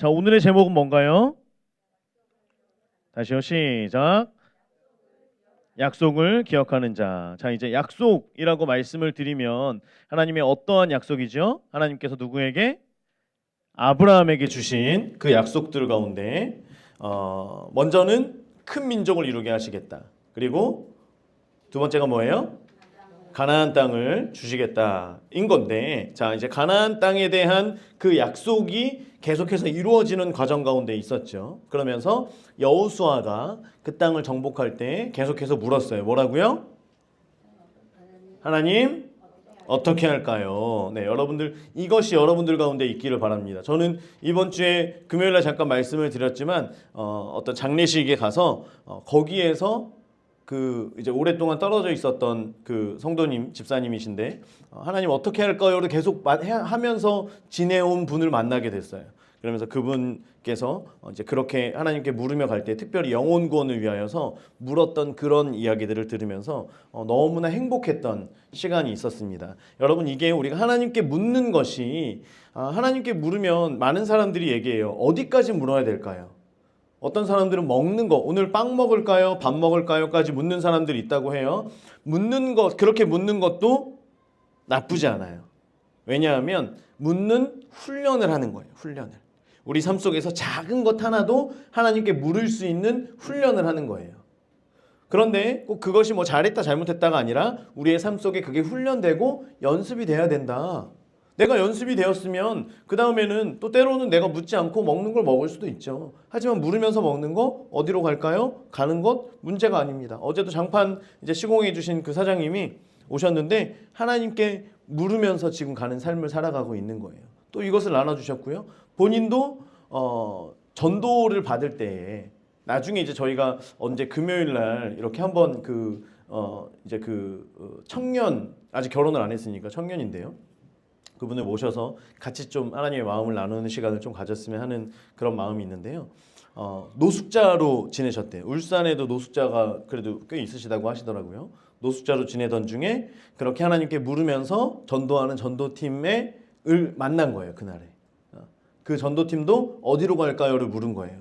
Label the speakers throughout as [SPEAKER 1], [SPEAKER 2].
[SPEAKER 1] 자, 오늘의 제목은 뭔가요? 다시요, 시작. 약속을 기억하는 자. 자, 이제 약속이라고 말씀을 드리면 하나님의 어떠한 약속이죠? 하나님께서 누구에게? 아브라함에게 주신 그 약속들 가운데 먼저는 큰 민족을 이루게 하시겠다. 그리고 두 번째가 뭐예요? 가나안 땅을 주시겠다인 건데, 자, 이제 가나안 땅에 대한 그 약속이 계속해서 이루어지는 과정 가운데 있었죠. 그러면서 여호수아가 그 땅을 정복할 때 계속해서 물었어요. 뭐라고요? 하나님 어떻게 할까요? 네, 여러분들 이것이 여러분들 가운데 있기를 바랍니다. 저는 이번 주에 금요일 날 잠깐 말씀을 드렸지만 어떤 장례식에 가서 거기에서 그 이제 오랫동안 떨어져 있었던 그 성도님 집사님이신데 하나님 어떻게 할까요를 계속 하면서 지내온 분을 만나게 됐어요. 그러면서 그분께서 이제 그렇게 하나님께 물으며 갈 때 특별히 영혼 구원을 위하여서 물었던 그런 이야기들을 들으면서 너무나 행복했던 시간이 있었습니다. 여러분, 이게 우리가 하나님께 묻는 것이 하나님께 물으면 많은 사람들이 얘기해요. 어디까지 물어야 될까요? 어떤 사람들은 먹는 거, 오늘 빵 먹을까요? 밥 먹을까요?까지 묻는 사람들이 있다고 해요. 묻는 것, 그렇게 묻는 것도 나쁘지 않아요. 왜냐하면 묻는 훈련을 하는 거예요. 훈련을. 우리 삶 속에서 작은 것 하나도 하나님께 물을 수 있는 훈련을 하는 거예요. 그런데 꼭 그것이 뭐 잘했다 잘못했다가 아니라 우리의 삶 속에 그게 훈련되고 연습이 돼야 된다. 내가 연습이 되었으면 그 다음에는 또 때로는 내가 묻지 않고 먹는 걸 먹을 수도 있죠. 하지만 물으면서 먹는 거 어디로 갈까요? 가는 것 문제가 아닙니다. 어제도 장판 이제 시공해 주신 그 사장님이 오셨는데 하나님께 물으면서 지금 가는 삶을 살아가고 있는 거예요. 또 이것을 나눠주셨고요. 본인도 전도를 받을 때에 나중에 이제 저희가 언제 금요일 날 이렇게 한번 이제 청년, 아직 결혼을 안 했으니까 청년인데요. 그분을 모셔서 같이 좀 하나님의 마음을 나누는 시간을 좀 가졌으면 하는 그런 마음이 있는데요. 노숙자로 지내셨대요. 울산에도 노숙자가 그래도 꽤 있으시다고 하시더라고요. 노숙자로 지내던 중에 그렇게 하나님께 물으면서 전도하는 전도팀을 만난 거예요. 그날에. 그 전도팀도 어디로 갈까요를 물은 거예요.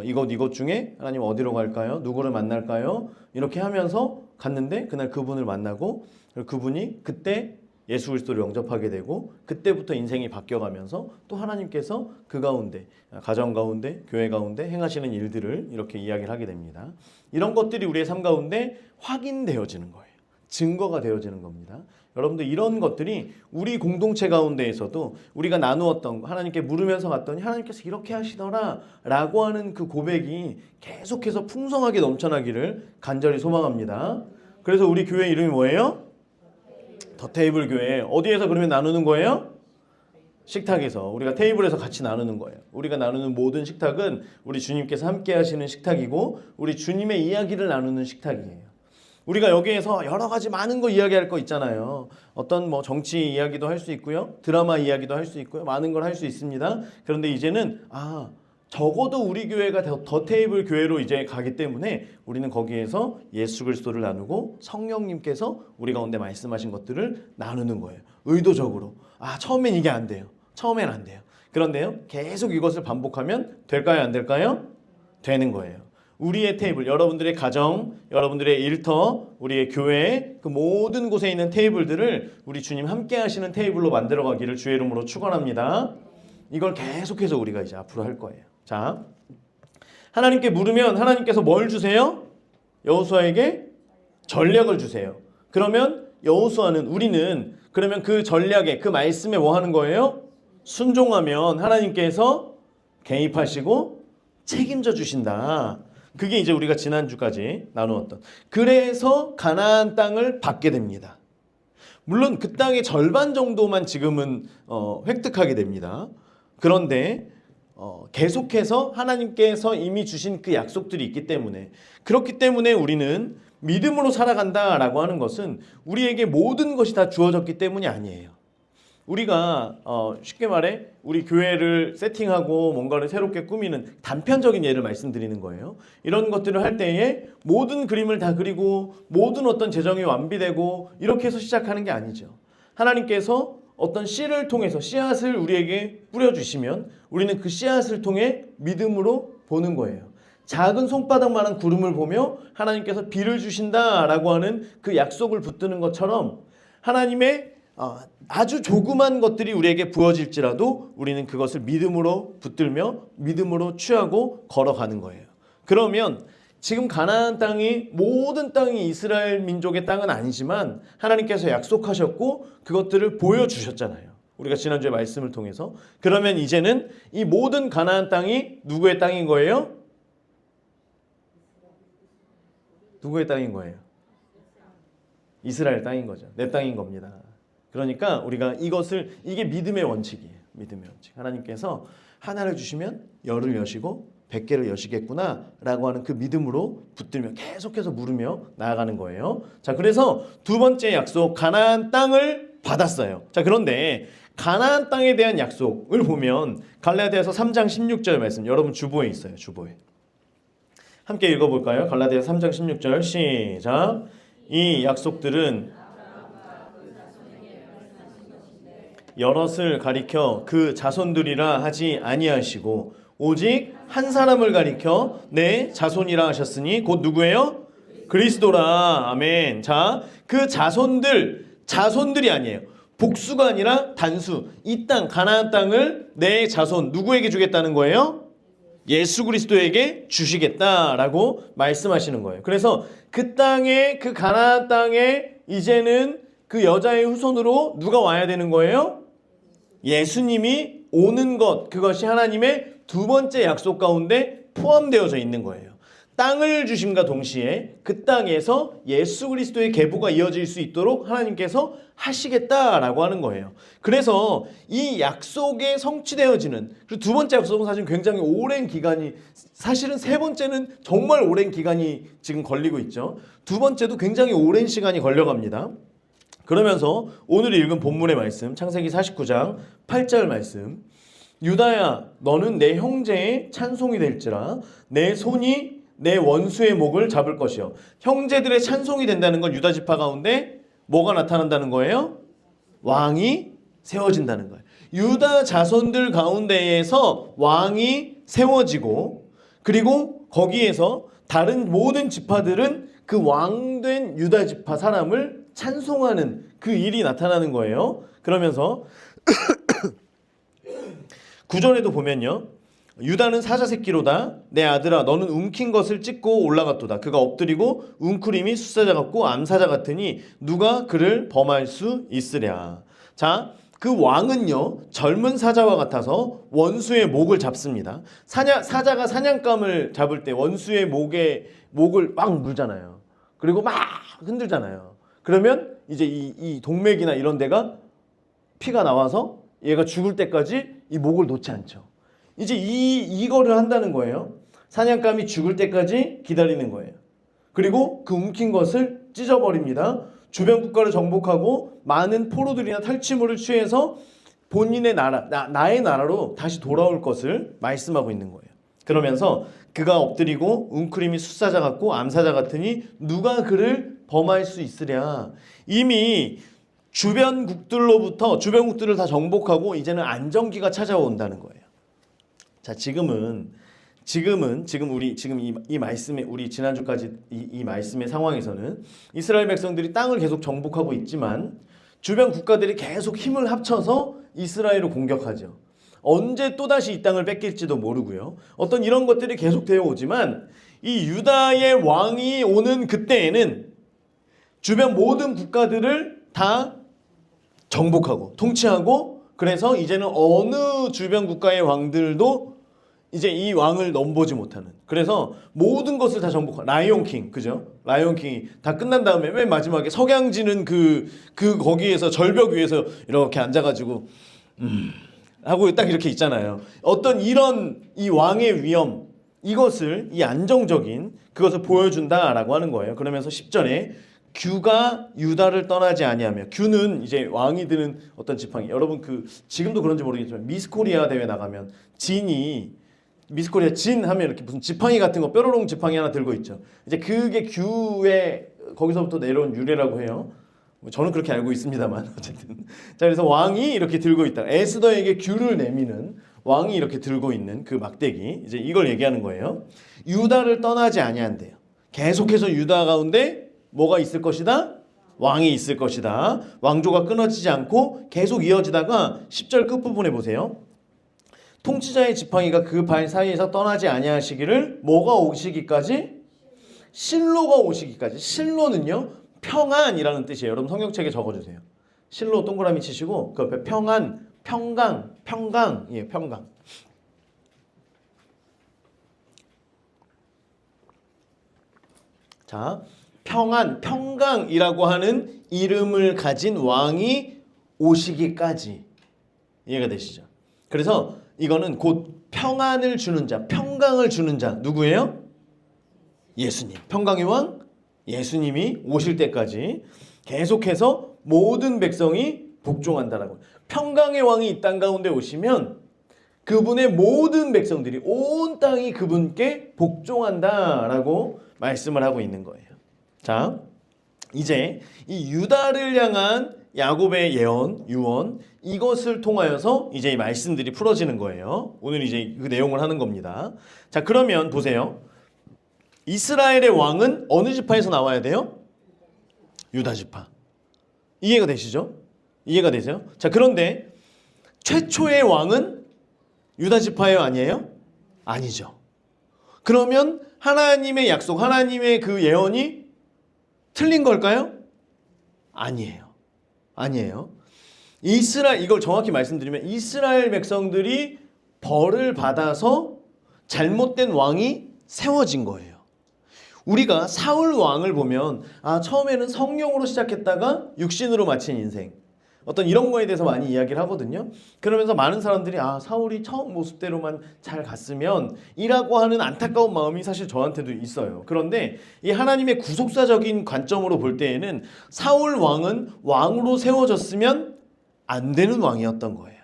[SPEAKER 1] 이것 중에 하나님 어디로 갈까요? 누구를 만날까요? 이렇게 하면서 갔는데 그날 그분을 만나고 그분이 그때 예수 그리스도를 영접하게 되고 그때부터 인생이 바뀌어가면서 또 하나님께서 그 가운데 가정 가운데 교회 가운데 행하시는 일들을 이렇게 이야기를 하게 됩니다. 이런 것들이 우리의 삶 가운데 확인되어지는 거예요. 증거가 되어지는 겁니다. 여러분들 이런 것들이 우리 공동체 가운데에서도 우리가 나누었던 하나님께 물으면서 갔더니 하나님께서 이렇게 하시더라 라고 하는 그 고백이 계속해서 풍성하게 넘쳐나기를 간절히 소망합니다. 그래서 우리 교회 이름이 뭐예요? 더 테이블 교회. 어디에서 그러면 나누는 거예요? 식탁에서. 우리가 테이블에서 같이 나누는 거예요. 우리가 나누는 모든 식탁은 우리 주님께서 함께 하시는 식탁이고 우리 주님의 이야기를 나누는 식탁이에요. 우리가 여기에서 여러 가지 많은 거 이야기할 거 있잖아요. 어떤 뭐 정치 이야기도 할 수 있고요. 드라마 이야기도 할 수 있고요. 많은 걸 할 수 있습니다. 그런데 이제는 적어도 우리 교회가 더 테이블 교회로 이제 가기 때문에 우리는 거기에서 예수 그리스도를 나누고 성령님께서 우리 가운데 말씀하신 것들을 나누는 거예요. 의도적으로. 처음엔 이게 안 돼요. 처음엔 안 돼요. 그런데요, 계속 이것을 반복하면 될까요? 안 될까요? 되는 거예요. 우리의 테이블, 여러분들의 가정, 여러분들의 일터, 우리의 교회, 그 모든 곳에 있는 테이블들을 우리 주님 함께 하시는 테이블로 만들어가기를 주의 이름으로 축원합니다. 이걸 계속해서 우리가 이제 앞으로 할 거예요. 자, 하나님께 물으면 하나님께서 뭘 주세요? 여호수아에게 전략을 주세요. 그러면 여호수아는 우리는 그러면 그 전략에 그 말씀에 뭐 하는 거예요? 순종하면 하나님께서 개입하시고 책임져 주신다. 그게 이제 우리가 지난주까지 나누었던. 그래서 가나안 땅을 받게 됩니다. 물론 그 땅의 절반 정도만 지금은 획득하게 됩니다. 그런데 계속해서 하나님께서 이미 주신 그 약속들이 있기 때문에 그렇기 때문에 우리는 믿음으로 살아간다라고 하는 것은 우리에게 모든 것이 다 주어졌기 때문이 아니에요. 우리가 쉽게 말해 우리 교회를 세팅하고 뭔가를 새롭게 꾸미는 단편적인 예를 말씀드리는 거예요. 이런 것들을 할 때에 모든 그림을 다 그리고 모든 어떤 재정이 완비되고 이렇게 해서 시작하는 게 아니죠. 하나님께서 어떤 씨를 통해서 씨앗을 우리에게 뿌려주시면 우리는 그 씨앗을 통해 믿음으로 보는 거예요. 작은 손바닥만한 구름을 보며 하나님께서 비를 주신다라고 하는 그 약속을 붙드는 것처럼 하나님의 아주 조그만 것들이 우리에게 부어질지라도 우리는 그것을 믿음으로 붙들며 믿음으로 취하고 걸어가는 거예요. 그러면 지금 가나안 땅이 모든 땅이 이스라엘 민족의 땅은 아니지만 하나님께서 약속하셨고 그것들을 보여주셨잖아요. 우리가 지난주에 말씀을 통해서. 그러면 이제는 이 모든 가나안 땅이 누구의 땅인 거예요? 누구의 땅인 거예요? 이스라엘 땅인 거죠. 내 땅인 겁니다. 그러니까 우리가 이게 믿음의 원칙이에요. 믿음의 원칙. 하나님께서 하나를 주시면 열을 여시고 100개를 여시겠구나 라고 하는 그 믿음으로 붙들며 계속해서 물으며 나아가는 거예요. 자, 그래서 두 번째 약속 가나안 땅을 받았어요. 자, 그런데 가나안 땅에 대한 약속을 보면 갈라디아서 3장 16절 말씀, 여러분 주보에 있어요. 주보에. 함께 읽어볼까요? 갈라디아서 3장 16절 시작. 이 약속들은 여럿을 가리켜 그 자손들이라 하지 아니하시고 오직 한 사람을 가리켜 내 자손이라 하셨으니 곧 누구예요? 그리스도라. 아멘. 자, 그 자손들이 아니에요. 복수가 아니라 단수. 이 땅 가나안 땅을 내 자손 누구에게 주겠다는 거예요? 예수 그리스도에게 주시겠다라고 말씀하시는 거예요. 그래서 그 땅에 그 가나안 땅에 이제는 그 여자의 후손으로 누가 와야 되는 거예요? 예수님이 오는 것, 그것이 하나님의 두 번째 약속 가운데 포함되어져 있는 거예요. 땅을 주심과 동시에 그 땅에서 예수 그리스도의 계보가 이어질 수 있도록 하나님께서 하시겠다라고 하는 거예요. 그래서 이 약속에 성취되어지는, 그리고 두 번째 약속은 사실 굉장히 오랜 기간이, 사실은 세 번째는 정말 오랜 기간이 지금 걸리고 있죠. 두 번째도 굉장히 오랜 시간이 걸려갑니다. 그러면서 오늘 읽은 본문의 말씀 창세기 49장 8절 말씀, 유다야 너는 내 형제의 찬송이 될지라 내 손이 내 원수의 목을 잡을 것이요. 형제들의 찬송이 된다는 건 유다 지파 가운데 뭐가 나타난다는 거예요? 왕이 세워진다는 거예요. 유다 자손들 가운데에서 왕이 세워지고, 그리고 거기에서 다른 모든 지파들은 그 왕된 유다 지파 사람을 찬송하는 그 일이 나타나는 거예요. 그러면서 9절에도 보면요, 유다는 사자 새끼로다. 내 아들아 너는 움킨 것을 찢고 올라갔도다. 그가 엎드리고 웅크림이 숫사자 같고 암사자 같으니 누가 그를 범할 수 있으랴. 자, 그 왕은요 젊은 사자와 같아서 원수의 목을 잡습니다. 사자가 사냥감을 잡을 때 원수의 목을 막 물잖아요. 그리고 막 흔들잖아요. 그러면 이제 이 동맥이나 이런 데가 피가 나와서 얘가 죽을 때까지 이 목을 놓지 않죠. 이제 이거를 한다는 거예요. 사냥감이 죽을 때까지 기다리는 거예요. 그리고 그 움킨 것을 찢어버립니다. 주변 국가를 정복하고 많은 포로들이나 탈취물을 취해서 본인의 나라, 나의 나라로 다시 돌아올 것을 말씀하고 있는 거예요. 그러면서 그가 엎드리고 웅크림이 숫사자 같고 암사자 같으니 누가 그를 범할 수 있으랴. 이미 주변 국들을 다 정복하고 이제는 안정기가 찾아온다는 거예요. 자, 지금 이 말씀에, 우리 지난주까지 이 말씀의 상황에서는 이스라엘 백성들이 땅을 계속 정복하고 있지만 주변 국가들이 계속 힘을 합쳐서 이스라엘을 공격하죠. 언제 또다시 이 땅을 뺏길지도 모르고요. 어떤 이런 것들이 계속 되어 오지만 이 유다의 왕이 오는 그때에는 주변 모든 국가들을 다 정복하고 통치하고, 그래서 이제는 어느 주변 국가의 왕들도 이제 이 왕을 넘보지 못하는, 그래서 모든 것을 다 정복한 라이온킹, 그죠? 라이온킹이 다 끝난 다음에 맨 마지막에 석양지는 그 거기에서 절벽 위에서 이렇게 앉아가지고 하고 딱 이렇게 있잖아요. 어떤 이런 이 왕의 위엄, 이것을, 이 안정적인 그것을 보여준다라고 하는 거예요. 그러면서 10절에 규가 유다를 떠나지 아니하며, 규는 이제 왕이 드는 어떤 지팡이, 여러분 지금도 그런지 모르겠지만 미스코리아 대회 나가면 미스코리아 진 하면 이렇게 무슨 지팡이 같은 거, 뾰로롱 지팡이 하나 들고 있죠. 이제 그게 규의 거기서부터 내려온 유래라고 해요. 저는 그렇게 알고 있습니다만 어쨌든. 자, 그래서 왕이 이렇게 들고 있다. 에스더에게 귤을 내미는 왕이 이렇게 들고 있는 그 막대기, 이제 이걸 얘기하는 거예요. 유다를 떠나지 아니한대요. 계속해서 유다 가운데 뭐가 있을 것이다? 왕이 있을 것이다. 왕조가 끊어지지 않고 계속 이어지다가 10절 끝부분에 보세요. 통치자의 지팡이가 그 발 사이에서 떠나지 아니하시기를 뭐가 오시기까지? 실로가 오시기까지. 실로는요 평안이라는 뜻이에요. 여러분 성경책에 적어주세요. 실로 동그라미 치시고 그 옆에 평안, 평강이에요. 평강. 자, 평강이라고 하는 이름을 가진 왕이 오시기까지. 이해가 되시죠? 그래서 이거는 곧 평안을 주는 자, 평강을 주는 자 누구예요? 예수님. 평강의 왕 예수님이 오실 때까지 계속해서 모든 백성이 복종한다라고. 평강의 왕이 이 땅 가운데 오시면 그분의 모든 백성들이 온 땅이 그분께 복종한다라고 말씀을 하고 있는 거예요. 자, 이제 이 유다를 향한 야곱의 예언, 유언, 이것을 통하여서 이제 이 말씀들이 풀어지는 거예요. 오늘 이제 그 내용을 하는 겁니다. 자, 그러면 보세요. 이스라엘의 왕은 어느 지파에서 나와야 돼요? 유다 지파. 이해가 되시죠? 이해가 되세요? 자, 그런데 최초의 왕은 유다 지파예요, 아니에요? 아니죠. 그러면 하나님의 약속, 하나님의 그 예언이 틀린 걸까요? 아니에요. 아니에요. 이걸 정확히 말씀드리면 이스라엘 백성들이 벌을 받아서 잘못된 왕이 세워진 거예요. 우리가 사울 왕을 보면 처음에는 성령으로 시작했다가 육신으로 마친 인생, 어떤 이런 거에 대해서 많이 이야기를 하거든요. 그러면서 많은 사람들이 사울이 처음 모습대로만 잘 갔으면 이라고 하는 안타까운 마음이 사실 저한테도 있어요. 그런데 이 하나님의 구속사적인 관점으로 볼 때에는 사울 왕은 왕으로 세워졌으면 안 되는 왕이었던 거예요.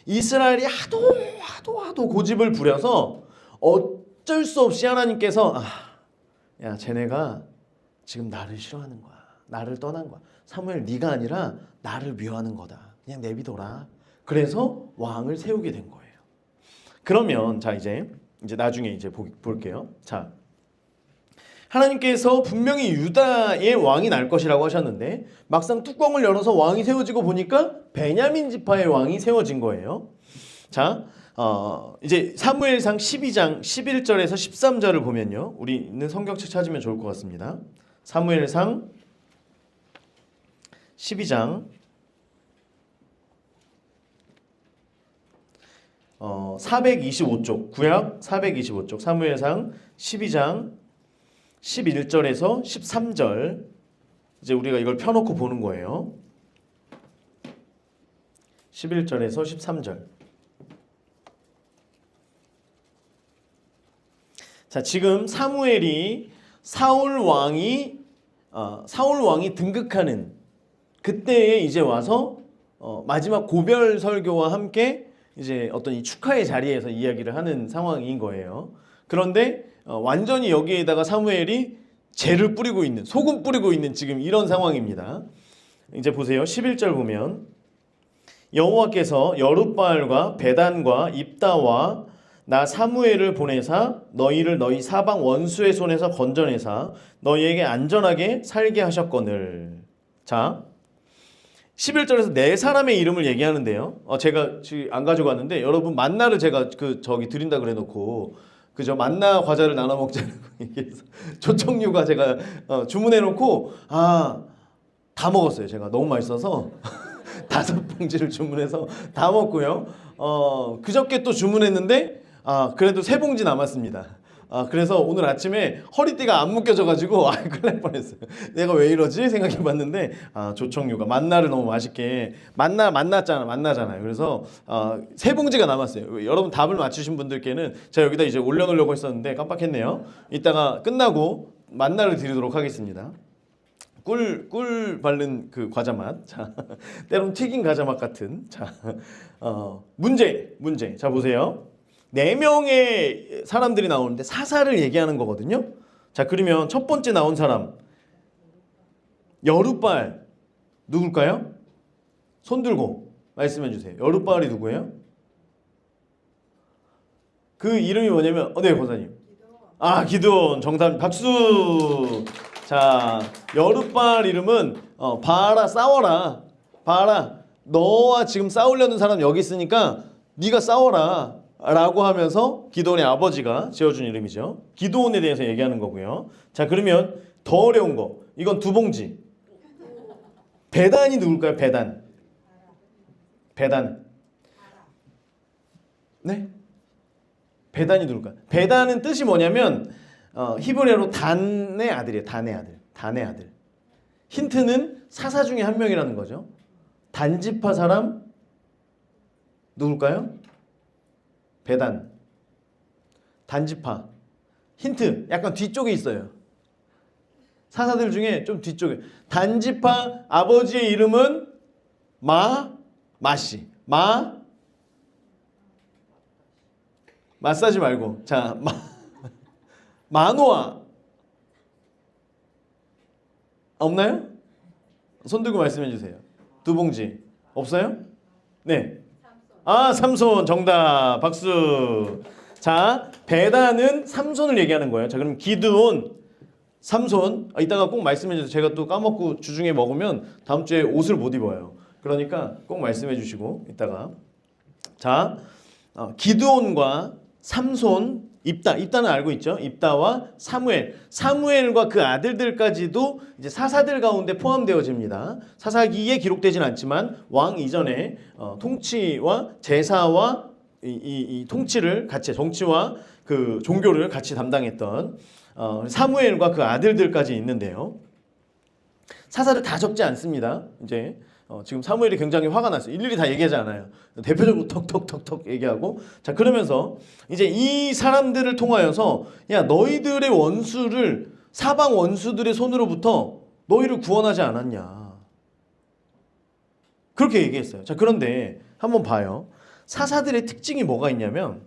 [SPEAKER 1] 이스라엘이 하도 고집을 부려서 어쩔 수 없이 하나님께서 야, 쟤네가 지금 나를 싫어하는 거야. 나를 떠난 거야. 사무엘, 네가 아니라 나를 미워하는 거다. 그냥 내비둬라. 그래서 왕을 세우게 된 거예요. 그러면 자 이제 나중에 이제 볼게요. 자, 하나님께서 분명히 유다의 왕이 날 것이라고 하셨는데 막상 뚜껑을 열어서 왕이 세워지고 보니까 베냐민 지파의 왕이 세워진 거예요. 자, 이제 사무엘상 12장 11절에서 13절을 보면요. 우리 있는 성경책 찾으면 좋을 것 같습니다. 사무엘상 12장 425쪽, 구약 425쪽, 사무엘상 12장 11절에서 13절. 이제 우리가 이걸 펴놓고 보는 거예요. 11절에서 13절. 자, 지금 사무엘이 사울 왕이 등극하는 그때에 이제 와서 마지막 고별 설교와 함께 이제 어떤 이 축하의 자리에서 이야기를 하는 상황인 거예요. 그런데 완전히 여기에다가 사무엘이 재를 뿌리고 있는, 소금 뿌리고 있는 지금 이런 상황입니다. 이제 보세요. 11절 보면 여호와께서 여룻바알과 베단과 입다와 나 사무엘을 보내사 너희를 너희 사방 원수의 손에서 건져내사 너희에게 안전하게 살게 하셨거늘. 자, 11절에서 네 사람의 이름을 얘기하는데요. 제가 지금 안 가져갔는데 여러분 만나를 제가 드린다 그래 놓고 그죠? 만나 과자를 나눠 먹자는 얘기해서 조청류가 제가 주문해 놓고 다 먹었어요. 제가 너무 맛있어서 5봉지를 주문해서 다 먹고요. 그저께 또 주문했는데 그래도 3봉지 남았습니다. 그래서 오늘 아침에 허리띠가 안 묶여져가지고 큰일 날 뻔했어요. 내가 왜 이러지 생각해봤는데 조청류가 만나를 너무 맛있게 만나잖아요. 그래서 3봉지가 남았어요. 여러분 답을 맞추신 분들께는 제가 여기다 이제 올려놓으려고 했었는데 깜빡했네요. 이따가 끝나고 만나를 드리도록 하겠습니다. 꿀 바른 그 과자 맛. 자, 때론 튀긴 과자 맛 같은. 자, 문제. 자, 보세요. 4명의 사람들이 나오는데 사사를 얘기하는 거거든요. 자, 그러면 첫 번째 나온 사람 여룻바알. 누굴까요? 손 들고 말씀해 주세요. 여룻바알이 누구예요? 그 이름이 뭐냐면 네, 권사님. 아, 기드온. 정답. 박수. 자, 여룻바알 이름은 바알아, 싸워라. 바알아, 너와 지금 싸우려는 사람 여기 있으니까 네가 싸워라 라고 하면서 기드온의 아버지가 지어준 이름이죠. 기드온에 대해서 얘기하는 거고요. 자, 그러면 더 어려운 거. 이건 두 봉지. 베단이 누굴까요? 베단. 베단. 네? 베단이 누굴까요? 베단은 뜻이 뭐냐면 히브리어로 단의 아들이에요. 단의 아들. 단의 아들. 힌트는 사사 중에 한 명이라는 거죠. 단지파 사람 누굴까요? 베단. 단지파. 힌트 약간 뒤쪽에 있어요. 사사들 중에 좀 뒤쪽에. 단지파 아버지의 이름은 마시. 마사지 말고. 자, 마노아. 없나요? 손 들고 말씀해 주세요. 두 봉지. 없어요? 네. 아, 삼손. 정답. 박수. 자, 베단은 삼손을 얘기하는 거예요. 자, 그럼 기드온, 삼손. 이따가 꼭 말씀해 주세요. 제가 또 까먹고 주중에 먹으면 다음 주에 옷을 못 입어요. 그러니까 꼭 말씀해 주시고 이따가. 자, 기드온과 삼손, 입다는 알고 있죠? 입다와 사무엘과 그 아들들까지도 이제 사사들 가운데 포함되어집니다. 사사기에 기록되진 않지만 왕 이전에 통치와 제사와 이 통치를 같이, 정치와 그 종교를 같이 담당했던 사무엘과 그 아들들까지 있는데요. 사사를 다 적지 않습니다. 이제 지금 사무엘이 굉장히 화가 났어요. 일일이 다 얘기하지 않아요. 대표적으로 턱턱턱턱 얘기하고. 자, 그러면서 이제 이 사람들을 통하여서 야, 너희들의 원수를 사방 원수들의 손으로부터 너희를 구원하지 않았냐. 그렇게 얘기했어요. 자, 그런데 한번 봐요. 사사들의 특징이 뭐가 있냐면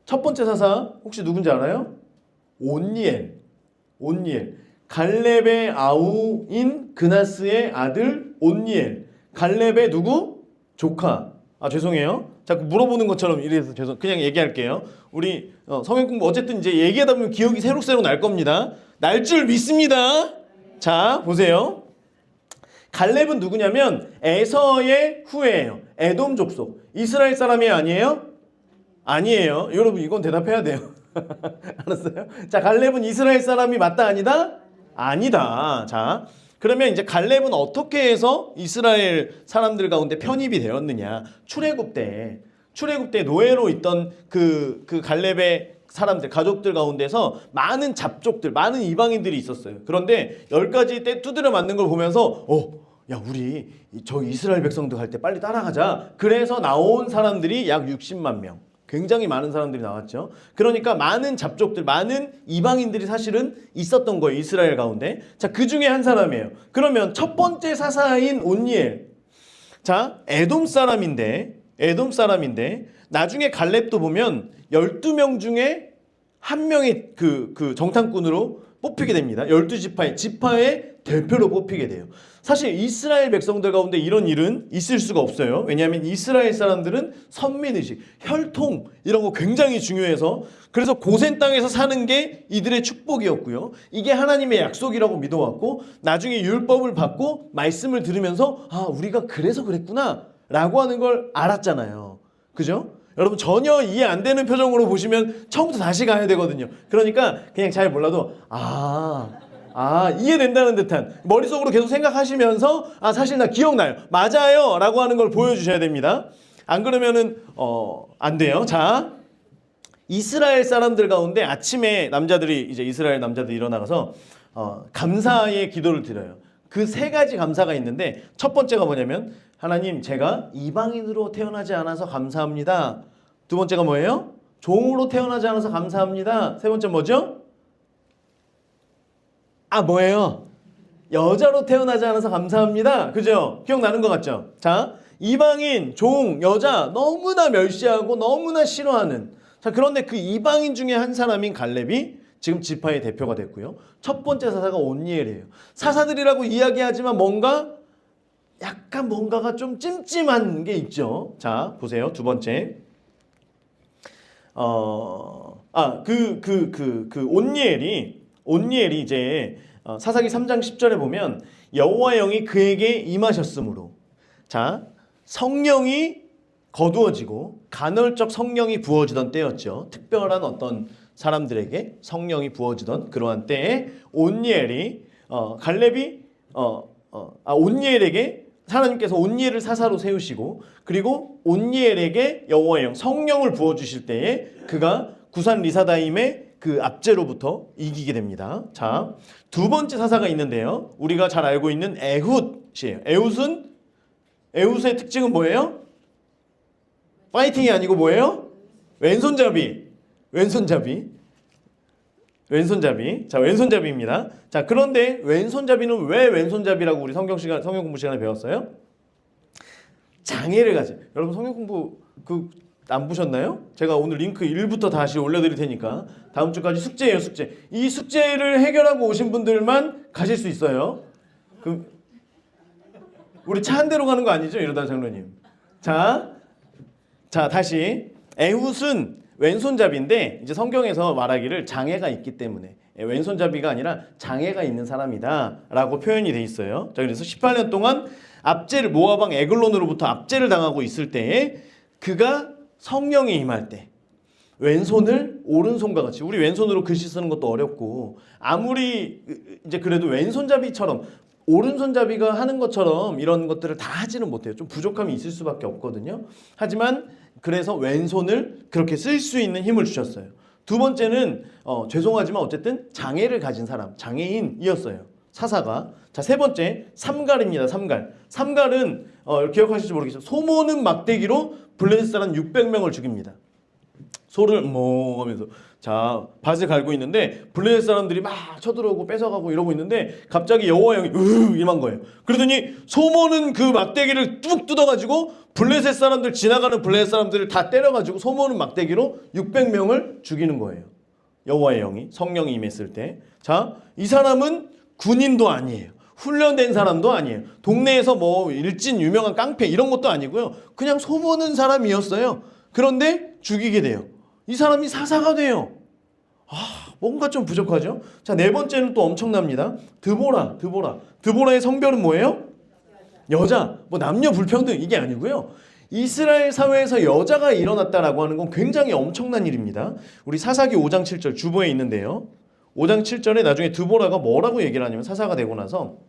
[SPEAKER 1] 첫 번째 사사 혹시 누군지 알아요? 온니엘. 갈렙의 아우인 그나스의 아들 온니엘. 갈렙의 누구? 조카. 아, 죄송해요. 자꾸 물어보는 것처럼 이래서 그냥 얘기할게요. 우리 성경 공부 어쨌든 이제 얘기하다 보면 기억이 새록새록 날 겁니다. 날 줄 믿습니다. 자, 보세요. 갈렙은 누구냐면 에서의 후예예요. 에돔 족속. 이스라엘 사람이 아니에요? 아니에요. 여러분 이건 대답해야 돼요. 알았어요? 자, 갈렙은 이스라엘 사람이 맞다 아니다? 아니다. 자, 그러면 이제 갈렙은 어떻게 해서 이스라엘 사람들 가운데 편입이 되었느냐? 출애굽 때 노예로 있던 그 갈렙의 사람들, 가족들 가운데서 많은 잡족들, 많은 이방인들이 있었어요. 그런데 10가지 때 두드려 맞는 걸 보면서 야, 우리 저 이스라엘 백성들 갈 때 빨리 따라가자. 그래서 나온 사람들이 약 60만 명. 굉장히 많은 사람들이 나왔죠. 그러니까 많은 잡족들, 많은 이방인들이 사실은 있었던 거예요. 이스라엘 가운데. 자, 그 중에 한 사람이에요. 그러면 첫 번째 사사인 온니엘. 자, 에돔 사람인데 나중에 갈렙도 보면 12명 중에 한 명이 그 정탐꾼으로 뽑히게 됩니다. 12지파의 대표로 뽑히게 돼요. 사실 이스라엘 백성들 가운데 이런 일은 있을 수가 없어요. 왜냐하면 이스라엘 사람들은 선민의식, 혈통 이런 거 굉장히 중요해서 그래서 고센 땅에서 사는 게 이들의 축복이었고요. 이게 하나님의 약속이라고 믿어왔고 나중에 율법을 받고 말씀을 들으면서 아, 우리가 그래서 그랬구나 라고 하는 걸 알았잖아요. 그죠? 여러분 전혀 이해 안 되는 표정으로 보시면 처음부터 다시 가야 되거든요. 그러니까 그냥 잘 몰라도 이해된다는 듯한 머릿속으로 계속 생각하시면서 사실 나 기억나요. 맞아요 라고 하는 걸 보여주셔야 됩니다. 안 그러면은 안 돼요. 자, 이스라엘 사람들 가운데 아침에 이스라엘 남자들이 일어나가서 감사의 기도를 드려요. 그 3가지 감사가 있는데 첫 번째가 뭐냐면 하나님, 제가 이방인으로 태어나지 않아서 감사합니다. 두 번째가 뭐예요? 종으로 태어나지 않아서 감사합니다. 세 번째 뭐죠? 뭐예요? 여자로 태어나지 않아서 감사합니다. 그죠? 기억나는 것 같죠? 자, 이방인, 종, 여자 너무나 멸시하고 너무나 싫어하는. 자, 그런데 그 이방인 중에 한 사람인 갈렙이 지금 지파의 대표가 됐고요. 첫 번째 사사가 온니엘이에요. 사사들이라고 이야기하지만 뭔가 약간 뭔가가 좀 찜찜한 게 있죠. 자, 보세요. 두 번째. 온니엘이 이제 사사기 3장 10절에 보면 여호와의 영이 그에게 임하셨으므로, 자, 성령이 거두어지고 간헐적 성령이 부어지던 때였죠. 특별한 어떤 사람들에게 성령이 부어지던 그러한 때에 온니엘이 온니엘에게 하나님께서 온니엘을 사사로 세우시고, 그리고 온니엘에게 여호와의 영 성령을 부어주실 때에 그가 구산 리사다임의 그 압제로부터 이기게 됩니다. 자, 두 번째 사사가 있는데요. 우리가 잘 알고 있는 에훗이에요. 에훗의 특징은 뭐예요? 파이팅이 아니고 뭐예요? 왼손잡이. 자, 왼손잡이입니다. 자, 그런데 왼손잡이는 왜 왼손잡이라고 우리 성경 공부 시간에 배웠어요? 장애를 가진. 여러분 성경 공부 안 보셨나요? 제가 오늘 링크 1부터 다시 올려드릴 테니까 다음 주까지 숙제예요, 숙제. 이 숙제를 해결하고 오신 분들만 가실 수 있어요. 우리 차 한 대로 가는 거 아니죠? 이러다 장로님. 자, 다시 에훗은 왼손잡이인데 이제 성경에서 말하기를 장애가 있기 때문에 왼손잡이가 아니라 장애가 있는 사람이다라고 표현이 돼 있어요. 자, 그래서 18년 동안 모압 왕 에글론으로부터 압제를 당하고 있을 때에 그가 성령이 임할 때 왼손을 오른손과 같이, 우리 왼손으로 글씨 쓰는 것도 어렵고 아무리 이제 그래도 왼손잡이처럼 오른손잡이가 하는 것처럼 이런 것들을 다 하지는 못해요. 좀 부족함이 있을 수밖에 없거든요. 하지만 그래서 왼손을 그렇게 쓸 수 있는 힘을 주셨어요. 두 번째는 죄송하지만 어쨌든 장애를 가진 사람, 장애인이었어요. 사사가. 자, 세 번째 삼갈입니다. 삼갈은 기억하실지 모르겠지만 소모는 막대기로 블레셋 사람 600명을 죽입니다. 소를 하면서 자, 밭을 갈고 있는데 블레셋 사람들이 막 쳐들어오고 뺏어가고 이러고 있는데 갑자기 여호와 영이 임한 거예요. 그러더니 소모는 그 막대기를 뚝 뜯어가지고 블레셋 사람들, 지나가는 블레셋 사람들을 다 때려가지고 소모는 막대기로 600명을 죽이는 거예요. 여호와의 영이, 성령이 임했을 때. 자, 이 사람은 군인도 아니에요. 훈련된 사람도 아니에요. 동네에서 뭐 일진 유명한 깡패 이런 것도 아니고요. 그냥 소모는 사람이었어요. 그런데 죽이게 돼요. 이 사람이 사사가 돼요. 뭔가 좀 부족하죠? 자, 네 번째는 또 엄청납니다. 드보라의 성별은 뭐예요? 여자. 뭐 남녀 불평등 이게 아니고요. 이스라엘 사회에서 여자가 일어났다라고 하는 건 굉장히 엄청난 일입니다. 우리 사사기 5장 7절 주보에 있는데요. 5장 7절에 나중에 드보라가 뭐라고 얘기를 하냐면 사사가 되고 나서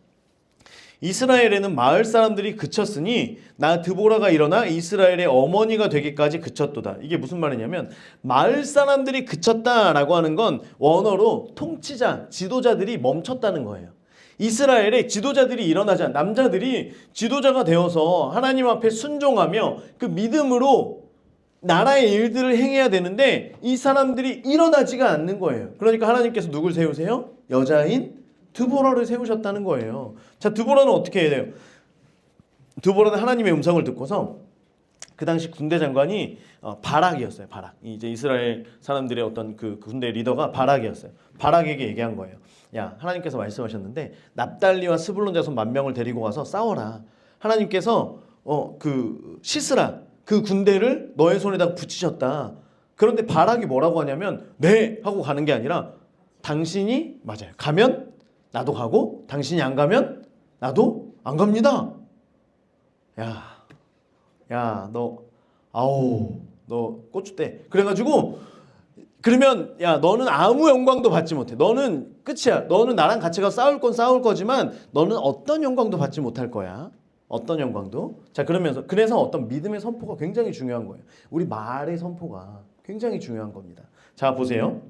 [SPEAKER 1] 이스라엘에는 마을 사람들이 그쳤으니 나 드보라가 일어나 이스라엘의 어머니가 되기까지 그쳤도다. 이게 무슨 말이냐면 마을 사람들이 그쳤다라고 하는 건 원어로 통치자, 지도자들이 멈췄다는 거예요. 이스라엘의 지도자들이 일어나자 남자들이 지도자가 되어서 하나님 앞에 순종하며 그 믿음으로 나라의 일들을 행해야 되는데 이 사람들이 일어나지가 않는 거예요. 그러니까 하나님께서 누굴 세우세요? 여자인 드보라를 세우셨다는 거예요. 자, 드보라는 어떻게 해야 돼요? 드보라는 하나님의 음성을 듣고서 그 당시 군대 장관이 바락이었어요. 바락. 이제 이스라엘 사람들의 어떤 그 군대 리더가 바락이었어요. 바락에게 얘기한 거예요. 야, 하나님께서 말씀하셨는데 납달리와 스불론 자손 10,000명을 데리고 가서 싸워라. 하나님께서 시스라 그 군대를 너의 손에다 붙이셨다. 그런데 바락이 뭐라고 하냐면 네 하고 가는 게 아니라 당신이 맞아요. 가면 나도 가고 당신이 안 가면 나도 안 갑니다. 야, 너 고추대. 그래가지고 그러면 야, 너는 아무 영광도 받지 못해. 너는 끝이야. 너는 나랑 같이 가서 싸울 건 싸울 거지만 너는 어떤 영광도 받지 못할 거야. 어떤 영광도. 자, 그래서 어떤 믿음의 선포가 굉장히 중요한 거예요. 우리 말의 선포가 굉장히 중요한 겁니다. 자, 보세요.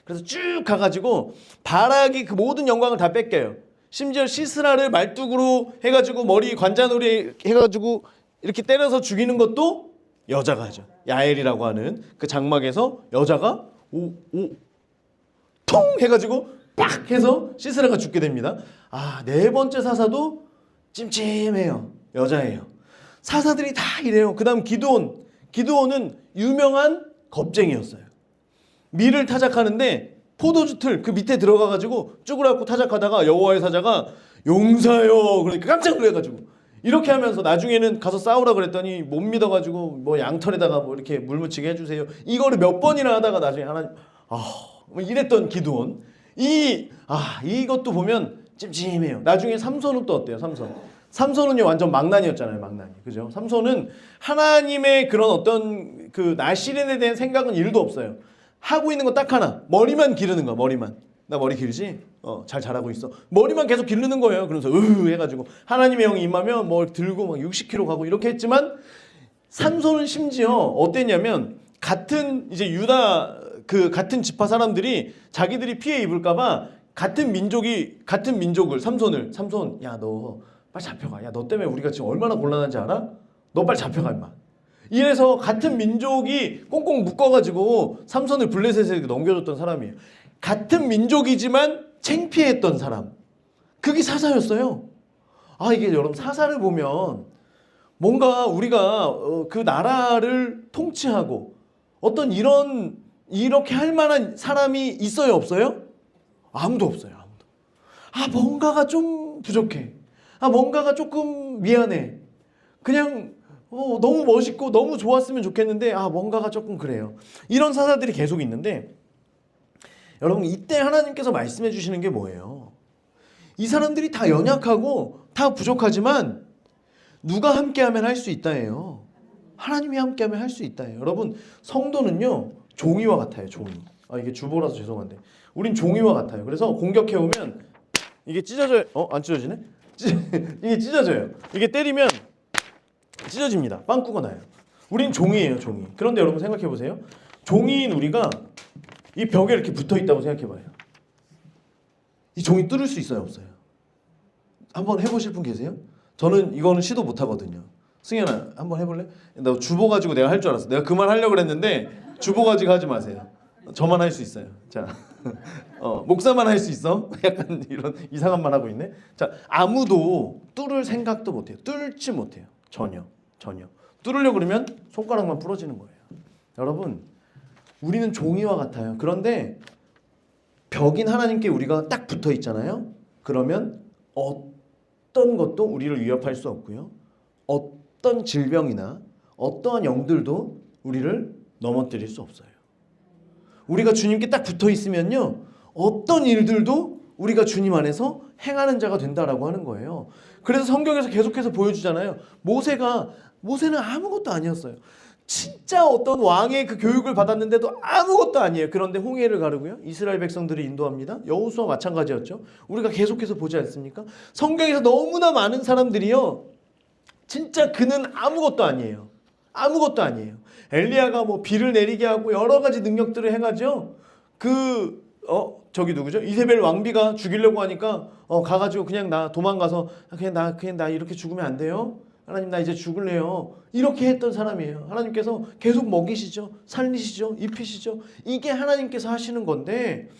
[SPEAKER 1] 그래서 쭉 가가지고 바락이 그 모든 영광을 다 뺏겨요. 심지어 시스라를 말뚝으로 해가지고 머리 관자놀이 해가지고 이렇게 때려서 죽이는 것도 여자가 하죠. 야엘이라고 하는 그 장막에서 여자가 통 해가지고 빡 해서 시스라가 죽게 됩니다. 네 번째 사사도 찜찜해요. 여자예요. 사사들이 다 이래요. 그 다음 기드온은 유명한 겁쟁이였어요. 밀을 타작하는데 포도주 틀 그 밑에 들어가가지고 쭈그라고 타작하다가 여호와의 사자가 용사요 그러니까 깜짝 놀래가지고 이렇게 하면서 나중에는 가서 싸우라 그랬더니 못 믿어가지고 뭐 양털에다가 뭐 이렇게 물 묻히게 해주세요. 이거를 몇 번이나 하다가 나중에 하나님 뭐 이랬던 기드온. 이것도 보면 찜찜해요. 나중에 삼손은 또 어때요? 삼손은요 완전 망난이었잖아요. 망난이. 그죠? 삼손은 하나님의 그런 어떤 그 나실인에 대한 생각은 1도 없어요. 하고 있는 거 딱 하나. 머리만 기르는 거야. 머리만. 나 머리 길지? 잘 자라고 있어. 머리만 계속 기르는 거예요. 그러면서 해가지고 하나님의 영이 임하면 뭐 들고 막 60km 가고 이렇게 했지만 삼손은 심지어 어땠냐면 같은 이제 유다 그 같은 지파 사람들이 자기들이 피해 입을까봐 같은 민족을 삼손 야 너 빨리 잡혀가. 야 너 때문에 우리가 지금 얼마나 곤란한지 알아? 너 빨리 잡혀가 임마. 이래서 같은 민족이 꽁꽁 묶어가지고 삼손을 블레셋에게 넘겨줬던 사람이에요. 같은 민족이지만 창피했던 사람. 그게 사사였어요. 이게 여러분 사사를 보면 뭔가 우리가 그 나라를 통치하고 어떤 이렇게 할 만한 사람이 있어요, 없어요? 아무도 없어요. 아무도. 뭔가가 좀 부족해. 뭔가가 조금 미안해. 그냥 너무 멋있고 너무 좋았으면 좋겠는데 뭔가가 조금 그래요. 이런 사사들이 계속 있는데 여러분 이때 하나님께서 말씀해 주시는 게 뭐예요? 이 사람들이 다 연약하고 다 부족하지만 누가 함께하면 할 수 있다예요. 하나님이 함께하면 할 수 있다예요. 여러분 성도는요 종이와 같아요. 종이. 이게 주보라서 죄송한데 우린 종이와 같아요. 그래서 공격해오면 이게 찢어져요. 안 찢어지네? 이게 찢어져요. 이게 때리면 찢어집니다. 빵꾸가 나요. 우린 종이에요. 종이. 그런데 여러분 생각해보세요. 종이인 우리가 이 벽에 이렇게 붙어있다고 생각해봐요. 이 종이 뚫을 수 있어요? 없어요? 한번 해보실 분 계세요? 저는 이거는 시도 못하거든요. 승현아 한번 해볼래? 나 주보 가지고 내가 할 줄 알았어. 내가 그 말 하려고 그랬는데 주보 가지고 하지 마세요. 저만 할 수 있어요. 자, 목사만 할 수 있어? 약간 이런 이상한 말 하고 있네. 자, 아무도 뚫을 생각도 못해요. 뚫지 못해요. 전혀. 뚫으려고 그러면 손가락만 부러지는 거예요. 여러분, 우리는 종이와 같아요. 그런데 벽인 하나님께 우리가 딱 붙어 있잖아요. 그러면 어떤 것도 우리를 위협할 수 없고요. 어떤 질병이나 어떠한 영들도 우리를 넘어뜨릴 수 없어요. 우리가 주님께 딱 붙어 있으면요. 어떤 일들도 우리가 주님 안에서 행하는 자가 된다라고 하는 거예요. 그래서 성경에서 계속해서 보여주잖아요. 모세는 아무것도 아니었어요. 진짜 어떤 왕의 그 교육을 받았는데도 아무것도 아니에요. 그런데 홍해를 가르고요. 이스라엘 백성들을 인도합니다. 여호수아 마찬가지였죠. 우리가 계속해서 보지 않습니까? 성경에서 너무나 많은 사람들이요. 진짜 그는 아무것도 아니에요. 아무것도 아니에요. 엘리야가 뭐 비를 내리게 하고 여러 가지 능력들을 행하죠. 저기 누구죠? 이세벨 왕비가 죽이려고 하니까 가가지고 그냥 나 도망가서 그냥 나 이렇게 죽으면 안 돼요. 하나님 나 이제 죽을래요. 이렇게 했던 사람이에요. 하나님께서 계속 먹이시죠. 살리시죠. 입히시죠. 이게 하나님께서 하시는 건데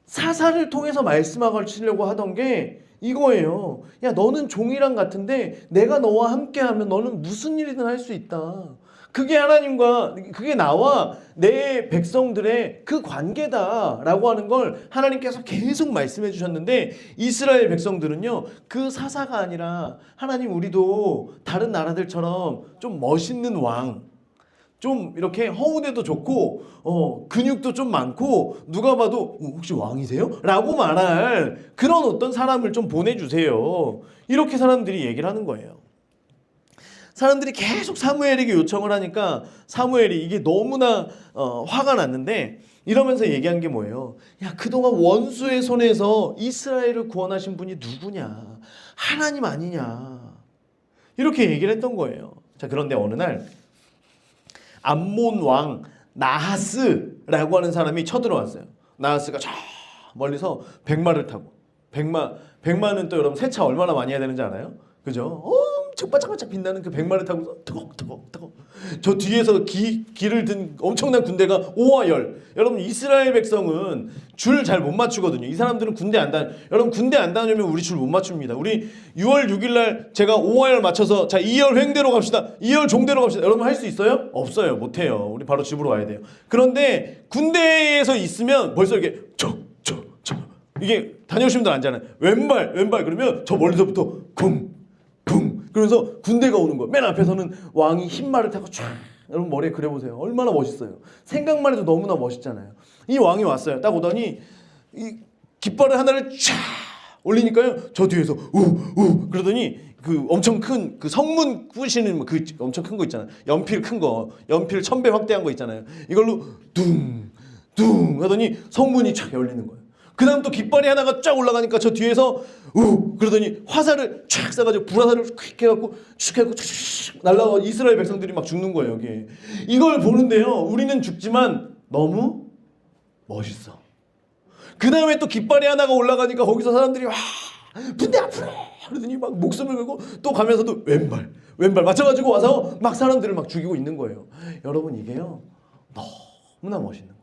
[SPEAKER 1] 사사를 통해서 말씀하시려고 하던 게 이거예요. 야 너는 종이랑 같은데 내가 너와 함께하면 너는 무슨 일이든 할 수 있다. 그게 나와 내 백성들의 그 관계다라고 하는 걸 하나님께서 계속 말씀해 주셨는데 이스라엘 백성들은요 그 사사가 아니라 하나님 우리도 다른 나라들처럼 좀 멋있는 왕, 좀 이렇게 허우대도 좋고 근육도 좀 많고 누가 봐도 혹시 왕이세요? 라고 말할 그런 어떤 사람을 좀 보내주세요. 이렇게 사람들이 얘기를 하는 거예요. 사람들이 계속 사무엘에게 요청을 하니까 사무엘이 이게 너무나 화가 났는데 이러면서 얘기한 게 뭐예요? 야 그동안 원수의 손에서 이스라엘을 구원하신 분이 누구냐? 하나님 아니냐? 이렇게 얘기를 했던 거예요. 자 그런데 어느 날 암몬 왕 나하스라고 하는 사람이 쳐들어왔어요. 나하스가 저 멀리서 백마를 타고 백마는 또 여러분 세차 얼마나 많이 해야 되는지 알아요? 그죠? 엄청 반짝반짝 빛나는 그 백마를 타고서 터벅터벅 저 뒤에서 기를 든 엄청난 군대가 5화열. 여러분 이스라엘 백성은 줄 잘 못 맞추거든요. 이 사람들은 군대 안 다녀. 여러분 군대 안 다니면 우리 줄 못 맞춥니다. 우리 6월 6일 날 제가 5화열 맞춰서 자 2열 횡대로 갑시다. 2열 종대로 갑시다. 여러분 할 수 있어요? 없어요. 못 해요. 우리 바로 집으로 와야 돼요. 그런데 군대에서 있으면 벌써 이렇게 이게 다녀오신 분들 알잖아요. 왼발 그러면 저 멀리서부터 쿵쿵 그러면서 군대가 오는 거예요. 맨 앞에서는 왕이 흰 말을 타고 촤. 여러분 머리에 그려보세요. 얼마나 멋있어요. 생각만 해도 너무나 멋있잖아요. 이 왕이 왔어요. 딱 오더니 이 깃발을 하나를 촤 올리니까요. 저 뒤에서 우우 그러더니 그 엄청 큰 그 성문 꾸시는 그 엄청 큰 거 있잖아요. 연필 큰 거, 연필 1000배 확대한 거 있잖아요. 이걸로 둥 하더니 성문이 쫙 열리는 거예요. 그 다음 또 깃발이 하나가 쫙 올라가니까 저 뒤에서 그러더니 화살을 쫙 쏴가지고 불화살을 휙 해갖고 슉 해갖고 슉 날라가 이스라엘 백성들이 막 죽는 거예요. 여기 이걸 보는데요. 우리는 죽지만 너무 멋있어. 그 다음에 또 깃발이 하나가 올라가니까 거기서 사람들이 와 분대 앞으로 그러더니 막 목숨을 걸고 또 가면서도 왼발 맞춰가지고 와서 막 사람들을 막 죽이고 있는 거예요. 여러분 이게요 너무나 멋있는 거예요.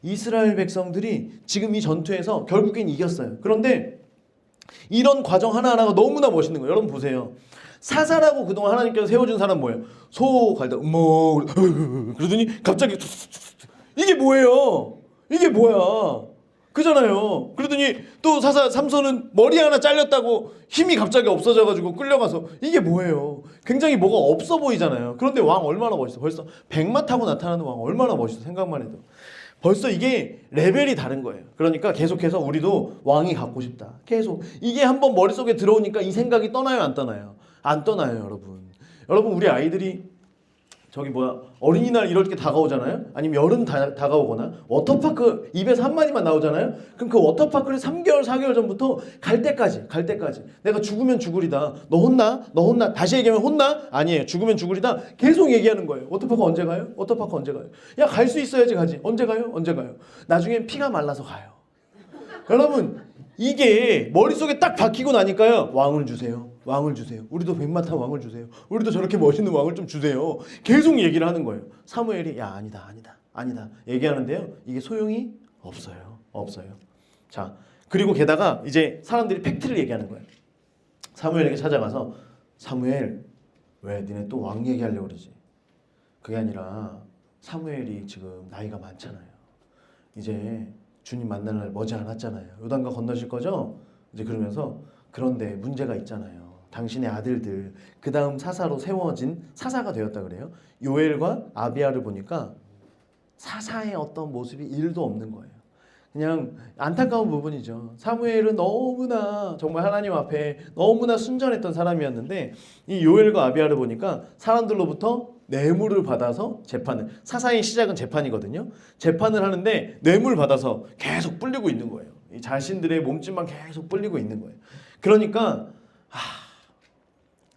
[SPEAKER 1] 이스라엘 백성들이 지금 이 전투에서 결국엔 이겼어요. 그런데 이런 과정 하나하나가 너무나 멋있는 거예요. 여러분 보세요. 사사라고 그동안 하나님께서 세워준 사람 뭐예요? 소 갈다 그러더니 갑자기 이게 뭐예요? 이게 뭐야? 그잖아요. 그러더니 또 사사 삼손은 머리 하나 잘렸다고 힘이 갑자기 없어져가지고 끌려가서 이게 뭐예요? 굉장히 뭐가 없어 보이잖아요. 그런데 왕 얼마나 멋있어. 벌써 백마 타고 나타나는 왕 얼마나 멋있어. 생각만 해도. 벌써 이게 레벨이 다른 거예요. 그러니까 계속해서 우리도 왕이 갖고 싶다. 계속 이게 한번 머릿속에 들어오니까 이 생각이 떠나요 안 떠나요? 안 떠나요 여러분. 여러분 우리 아이들이 저기 어린이날 이럴 때 다가오잖아요. 아니면 여름 다가오거나 워터파크 입에서 한마디만 나오잖아요. 그럼 그 워터파크를 3개월 4개월 전부터 갈 때까지 내가 죽으면 죽으리다. 너 혼나? 다시 얘기하면 혼나? 아니에요. 죽으면 죽으리다. 계속 얘기하는 거예요. 워터파크 언제 가요? 야 갈 수 있어야지 가지. 언제 가요? 나중엔 피가 말라서 가요. 여러분 이게 머릿속에 딱 박히고 나니까요. 왕을 주세요. 우리도 백마탄 왕을 주세요. 우리도 저렇게 멋있는 왕을 좀 주세요. 계속 얘기를 하는 거예요. 사무엘이 야 아니다 얘기하는데요. 이게 소용이 없어요. 자 그리고 게다가 이제 사람들이 팩트를 얘기하는 거예요. 사무엘에게 찾아가서 사무엘 왜 니네 또 왕 얘기하려고 그러지? 그게 아니라 사무엘이 지금 나이가 많잖아요. 이제 주님 만날 날 머지않았잖아요. 요단강 건너실 거죠? 이제 그러면서 그런데 문제가 있잖아요. 당신의 아들들 그 다음 사사로 세워진 사사가 되었다 그래요. 요엘과 아비야를 보니까 사사의 어떤 모습이 1도 없는 거예요. 그냥 안타까운 부분이죠. 사무엘은 너무나 정말 하나님 앞에 너무나 순전했던 사람이었는데 이 요엘과 아비야를 보니까 사람들로부터 뇌물을 받아서 재판을 사사의 시작은 재판이거든요. 재판을 하는데 뇌물 받아서 계속 불리고 있는 거예요. 이 자신들의 몸집만 계속 불리고 있는 거예요. 그러니까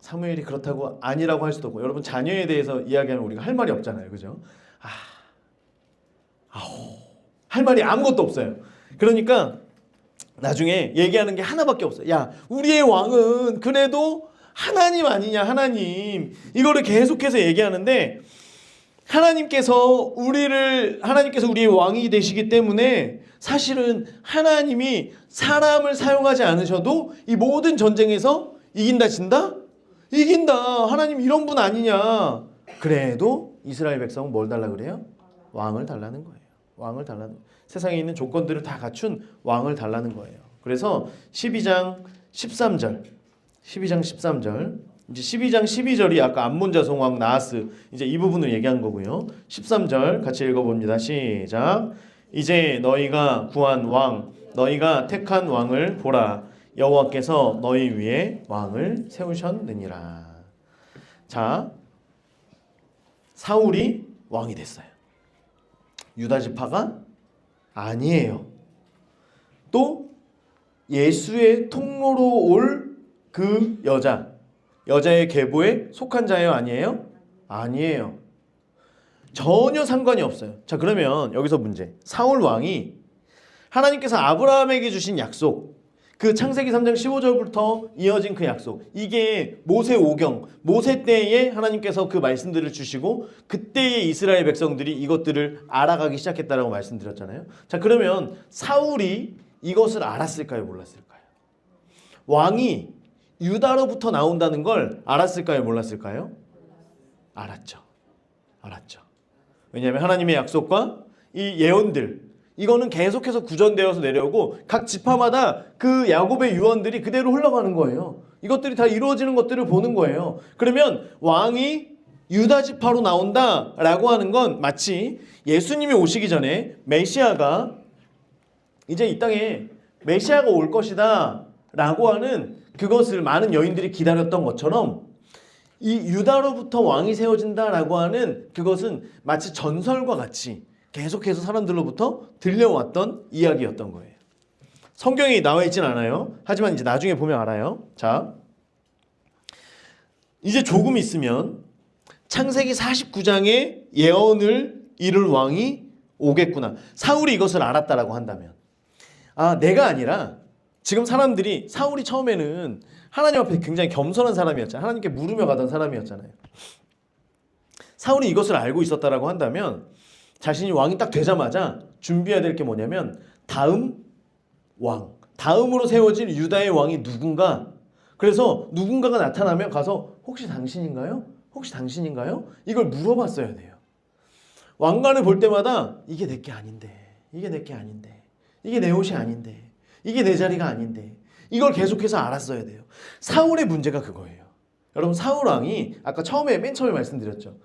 [SPEAKER 1] 사무엘이 그렇다고 아니라고 할 수도 없고 여러분 자녀에 대해서 이야기하면 우리가 할 말이 없잖아요. 그죠? 할 말이 아무것도 없어요. 그러니까 나중에 얘기하는 게 하나밖에 없어요. 야 우리의 왕은 그래도 하나님 아니냐 하나님 이거를 계속해서 얘기하는데 하나님께서 우리의 왕이 되시기 때문에 사실은 하나님이 사람을 사용하지 않으셔도 이 모든 전쟁에서 이긴다 진다? 이긴다. 하나님 이런 분 아니냐. 그래도 이스라엘 백성은 뭘 달라 그래요? 왕을 달라는 거예요. 세상에 있는 조건들을 다 갖춘 왕을 달라는 거예요. 그래서 12장 13절 이제 12장 12절이 아까 암몬자손 왕 나하스 이제 이 부분을 얘기한 거고요. 13절 같이 읽어봅니다. 시작. 이제 너희가 구한 왕 너희가 택한 왕을 보라. 여호와께서 너희 위에 왕을 세우셨느니라. 자, 사울이 왕이 됐어요. 유다 지파가 아니에요. 또 예수의 통로로 올 그 여자의 계보에 속한 자예요? 아니에요. 전혀 상관이 없어요. 자, 그러면 여기서 문제. 사울 왕이 하나님께서 아브라함에게 주신 약속, 그 창세기 3장 15절부터 이어진 그 약속, 이게 모세 오경, 모세 때에 하나님께서 그 말씀들을 주시고 그때의 이스라엘 백성들이 이것들을 알아가기 시작했다라고 말씀드렸잖아요. 자, 그러면 사울이 이것을 알았을까요? 몰랐을까요? 왕이 유다로부터 나온다는 걸 알았을까요? 몰랐을까요? 알았죠. 왜냐하면 하나님의 약속과 이 예언들, 이거는 계속해서 구전되어서 내려오고 각 지파마다 그 야곱의 유언들이 그대로 흘러가는 거예요. 이것들이 다 이루어지는 것들을 보는 거예요. 그러면 왕이 유다 지파로 나온다라고 하는 건 마치 예수님이 오시기 전에 메시아가 이제 이 땅에 메시아가 올 것이다 라고 하는 그것을 많은 여인들이 기다렸던 것처럼 이 유다로부터 왕이 세워진다라고 하는 그것은 마치 전설과 같이 계속해서 사람들로부터 들려왔던 이야기였던 거예요. 성경에 나와 있진 않아요. 하지만 이제 나중에 보면 알아요. 자, 이제 조금 있으면 창세기 49장의 예언을 이룰 왕이 오겠구나. 사울이 이것을 알았다라고 한다면, 아, 내가 아니라 지금 사람들이, 사울이 처음에는 하나님 앞에 굉장히 겸손한 사람이었잖아요. 하나님께 물으며 가던 사람이었잖아요. 사울이 이것을 알고 있었다라고 한다면 자신이 왕이 딱 되자마자 준비해야 될 게 뭐냐면 다음 왕, 다음으로 세워질 유다의 왕이 누군가. 그래서 누군가가 나타나면 가서 혹시 당신인가요? 혹시 당신인가요? 이걸 물어봤어야 돼요. 왕관을 볼 때마다 이게 내게 아닌데, 이게 내게 아닌데, 이게 내 옷이 아닌데, 이게 내 자리가 아닌데, 이걸 계속해서 알았어야 돼요. 사울의 문제가 그거예요. 여러분, 사울 왕이 아까 맨 처음에 말씀드렸죠.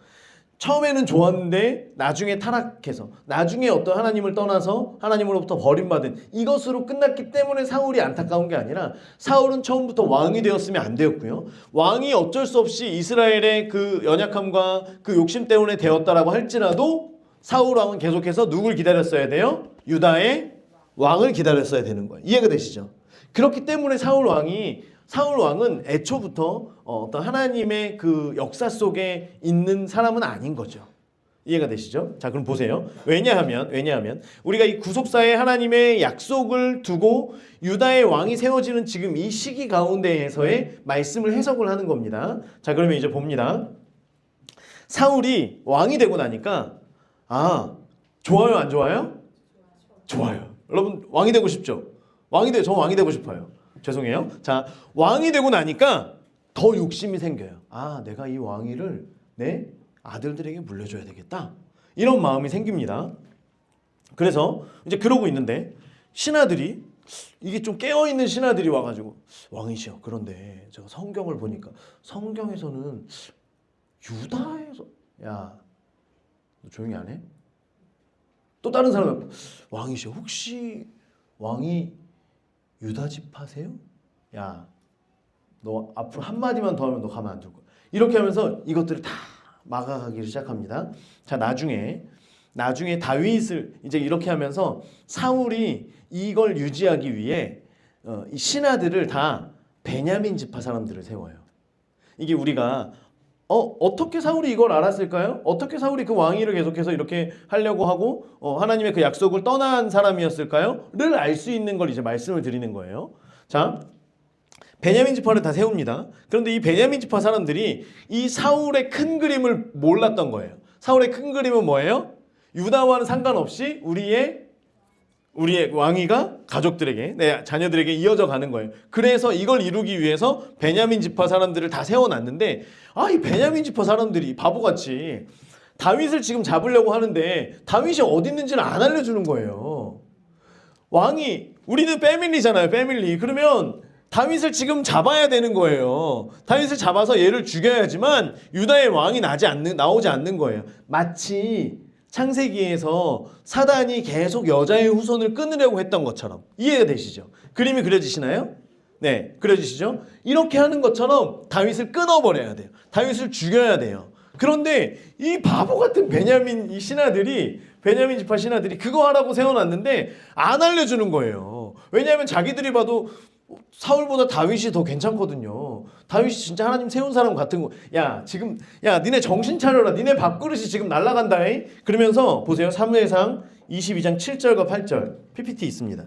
[SPEAKER 1] 처음에는 좋았는데 나중에 타락해서, 나중에 어떤 하나님을 떠나서 하나님으로부터 버림받은 이것으로 끝났기 때문에 사울이 안타까운 게 아니라, 사울은 처음부터 왕이 되었으면 안 되었고요. 왕이 어쩔 수 없이 이스라엘의 그 연약함과 그 욕심 때문에 되었다라고 할지라도 사울 왕은 계속해서 누굴 기다렸어야 돼요? 유다의 왕을 기다렸어야 되는 거예요. 이해가 되시죠? 그렇기 때문에 사울 왕은 애초부터 어떤 하나님의 그 역사 속에 있는 사람은 아닌 거죠. 이해가 되시죠? 자, 그럼 보세요. 왜냐하면 우리가 이 구속사에 하나님의 약속을 두고 유다의 왕이 세워지는 지금 이 시기 가운데에서의 말씀을 해석을 하는 겁니다. 자, 그러면 이제 봅니다. 사울이 왕이 되고 나니까, 아, 좋아요, 안 좋아요? 좋아요. 여러분, 왕이 되고 싶죠? 저 왕이 되고 싶어요. 죄송해요. 자, 왕이 되고 나니까 더 욕심이 생겨요. 아, 내가 이 왕위를 내 아들들에게 물려줘야 되겠다. 이런 마음이 생깁니다. 그래서 이제 그러고 있는데 신하들이, 이게 좀 깨어있는 신하들이 와가지고, 왕이시여, 그런데 제가 성경을 보니까 성경에서는 유다에서, 야, 너 조용히 안 해? 또 다른 사람이, 왕이시여, 혹시 왕이 유다 지파세요? 야, 너 앞으로 한마디만 더 하면 너 가만 안 둘 거야. 이렇게 하면서 이것들을 다 막아가기를 시작합니다. 자, 나중에 다윗을 이제 이렇게 하면서 사울이 이걸 유지하기 위해 이 신하들을 다 베냐민 지파 사람들을 세워요. 이게 우리가 어떻게 사울이 이걸 알았을까요? 어떻게 사울이 그 왕위를 계속해서 이렇게 하려고 하고 하나님의 그 약속을 떠난 사람이었을까요? 를 알 수 있는 걸 이제 말씀을 드리는 거예요. 자, 베냐민 지파를 다 세웁니다. 그런데 이 베냐민 지파 사람들이 이 사울의 큰 그림을 몰랐던 거예요. 사울의 큰 그림은 뭐예요? 유다와는 상관없이 우리의 왕위가 가족들에게, 내 자녀들에게 이어져 가는 거예요. 그래서 이걸 이루기 위해서 베냐민 지파 사람들을 다 세워놨는데, 이 베냐민 지파 사람들이 바보같이 다윗을 지금 잡으려고 하는데 다윗이 어디 있는지를 안 알려주는 거예요. 우리는 패밀리잖아요, 패밀리. 그러면 다윗을 지금 잡아야 되는 거예요. 다윗을 잡아서 얘를 죽여야지만 유다의 왕이 나오지 않는 거예요. 마치 창세기에서 사단이 계속 여자의 후손을 끊으려고 했던 것처럼. 이해가 되시죠? 그림이 그려지시나요? 네, 그려지시죠? 이렇게 하는 것처럼 다윗을 끊어버려야 돼요. 다윗을 죽여야 돼요. 그런데 이 바보 같은 베냐민 지파 신하들이 그거 하라고 세워놨는데 안 알려주는 거예요. 왜냐하면 자기들이 봐도 사울보다 다윗이 더 괜찮거든요. 다윗이 진짜 하나님 세운 사람 같은 거. 야, 니네 정신 차려라. 니네 밥그릇이 지금 날아간다. 그러면서 보세요. 사무엘상 22장 7절과 8절 PPT 있습니다.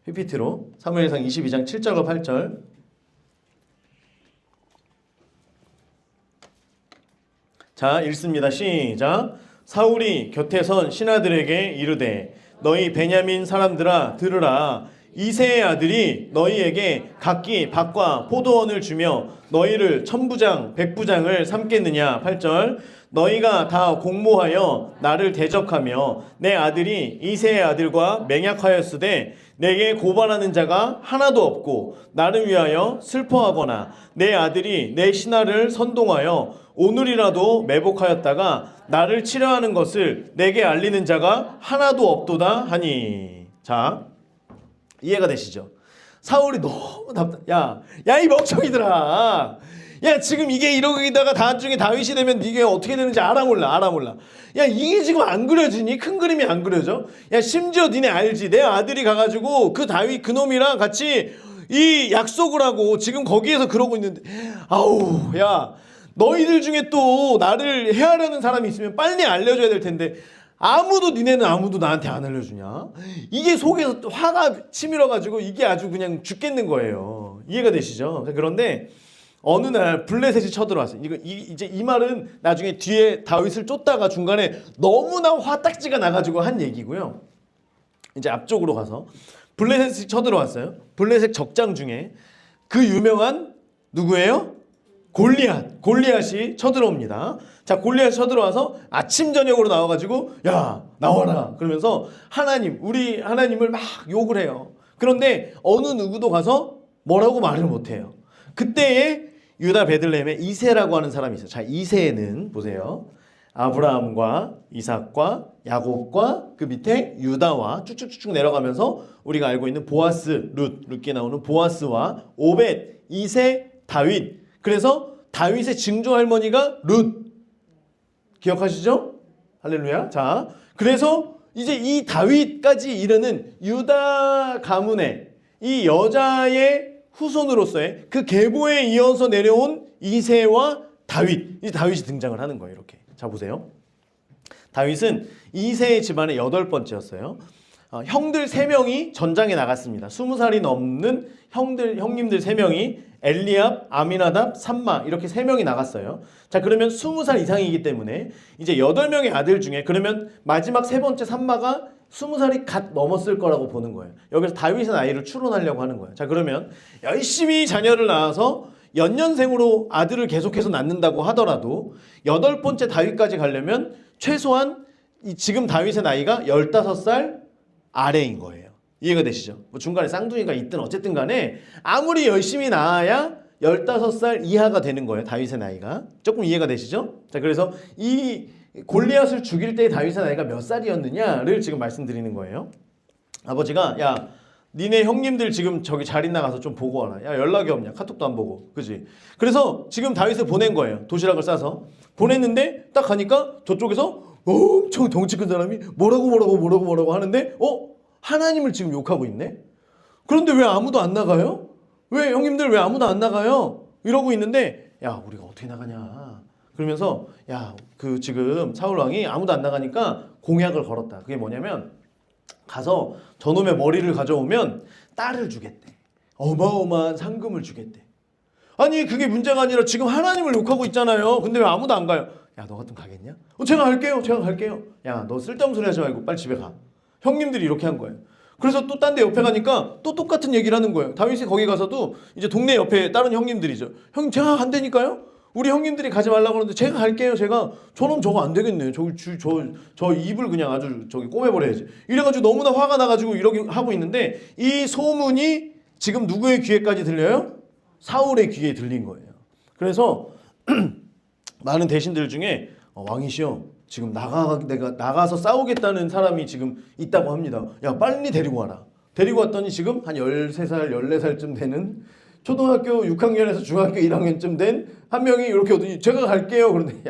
[SPEAKER 1] PPT로 사무엘상 22장 7절과 8절. 자, 읽습니다. 시작. 사울이 곁에 선 신하들에게 이르되, 너희 베냐민 사람들아 들으라. 이새의 아들이 너희에게 각기 밭과 포도원을 주며 너희를 천부장 백부장을 삼겠느냐. 8절. 너희가 다 공모하여 나를 대적하며 내 아들이 이새의 아들과 맹약하였으되 내게 고발하는 자가 하나도 없고 나를 위하여 슬퍼하거나 내 아들이 내 신하를 선동하여 오늘이라도 매복하였다가 나를 치려하는 것을 내게 알리는 자가 하나도 없도다 하니. 자, 이해가 되시죠? 사울이 너무 야 이 멍청이들아. 야, 지금 이게 이러기다가 나중에 다윗이 되면 이게 어떻게 되는지 알아 몰라. 야, 이게 지금 안 그려지니? 큰 그림이 안 그려져? 야, 심지어 니네 알지? 내 아들이 가가지고 그 다윗 그놈이랑 같이 이 약속을 하고 지금 거기에서 그러고 있는데, 아우, 야, 너희들 중에 또 나를 해하려는 사람이 있으면 빨리 알려줘야 될 텐데 니네는 아무도 나한테 안 알려주냐? 이게 속에서 또 화가 치밀어가지고 이게 아주 그냥 죽겠는 거예요. 이해가 되시죠? 그런데 어느 날 블레셋이 쳐들어왔어요. 이제 이 말은 나중에 뒤에 다윗을 쫓다가 중간에 너무나 화딱지가 나가지고 한 얘기고요. 이제 앞쪽으로 가서 블레셋이 쳐들어왔어요. 블레셋 적장 중에 그 유명한 누구예요? 골리앗이 쳐들어옵니다. 자, 골리앗이 쳐들어와서 아침 저녁으로 나와가지고 야, 나와라 그러면서 우리 하나님을 막 욕을 해요. 그런데 어느 누구도 가서 뭐라고 말을 못해요. 그때에 유다 베들레헴에 이새라고 하는 사람이 있어요. 자, 이새는 보세요. 아브라함과 이삭과 야곱과 그 밑에 유다와 쭉쭉쭉 내려가면서 우리가 알고 있는 보아스, 룻기에 나오는 보아스와 오벳, 이새, 다윗. 그래서 다윗의 증조 할머니가 룻. 기억하시죠? 할렐루야. 자, 그래서 이제 이 다윗까지 이르는 유다 가문의 이 여자의 후손으로서의 그 계보에 이어서 내려온 이새와 다윗. 이제 다윗이 등장을 하는 거예요. 이렇게. 자, 보세요. 다윗은 이새의 집안의 8번째였어요. 형들 3명이 전장에 나갔습니다. 20살이 넘는 형님들 3명이 엘리압, 아미나답, 삼마 이렇게 3명이 나갔어요. 자, 그러면 20살 이상이기 때문에 이제 8명의 아들 중에 그러면 마지막 3번째 삼마가 20살이 갓 넘었을 거라고 보는 거예요. 여기서 다윗의 나이를 추론하려고 하는 거예요. 자, 그러면 열심히 자녀를 낳아서 연년생으로 아들을 계속해서 낳는다고 하더라도 8번째 다윗까지 가려면 최소한 지금 다윗의 나이가 15살 아래인 거예요. 이해가 되시죠? 뭐 중간에 쌍둥이가 있든 어쨌든 간에 아무리 열심히 낳아야 15살 이하가 되는 거예요. 다윗의 나이가. 조금 이해가 되시죠? 자, 그래서 이 골리앗을 죽일 때 다윗의 나이가 몇 살이었느냐를 지금 말씀드리는 거예요. 아버지가 야, 니네 형님들 지금 저기 잘 있나 가서 좀 보고 와라. 야, 연락이 없냐? 카톡도 안 보고. 그지? 그래서 지금 다윗을 보낸 거예요. 도시락을 싸서. 보냈는데 딱 가니까 저쪽에서 엄청 덩치 큰 사람이 뭐라고 하는데 하나님을 지금 욕하고 있네? 그런데 왜 아무도 안 나가요? 왜 형님들 왜 아무도 안 나가요? 이러고 있는데 야, 우리가 어떻게 나가냐? 그러면서 야, 그 지금 사울 왕이 아무도 안 나가니까 공약을 걸었다. 그게 뭐냐면 가서 저놈의 머리를 가져오면 딸을 주겠대. 어마어마한 상금을 주겠대. 아니, 그게 문제가 아니라 지금 하나님을 욕하고 있잖아요. 근데 왜 아무도 안 가요? 야, 너 같으면 가겠냐? 제가 갈게요. 야, 너 쓸데없는 소리 하지 말고 빨리 집에 가. 형님들이 이렇게 한 거예요. 그래서 또 딴 데 옆에 가니까 또 똑같은 얘기를 하는 거예요. 다윗이 거기 가서도 이제 동네 옆에 다른 형님들이죠. 형님, 제가 간다니까요? 우리 형님들이 가지 말라고 하는데 제가 갈게요. 저놈 저거 안 되겠네. 저 입을 그냥 아주 저기 꼬매버려야지. 이래가지고 너무나 화가 나가지고 이렇게 하고 있는데 이 소문이 지금 누구의 귀에까지 들려요? 사울의 귀에 들린 거예요. 그래서 많은 대신들 중에 왕이시여, 지금 내가 나가서 싸우겠다는 사람이 지금 있다고 합니다. 야, 빨리 데리고 와라. 데리고 왔더니 지금 한 13살, 14살쯤 되는 초등학교 6학년에서 중학교 1학년쯤 된 한 명이 이렇게 오더니 제가 갈게요. 그런데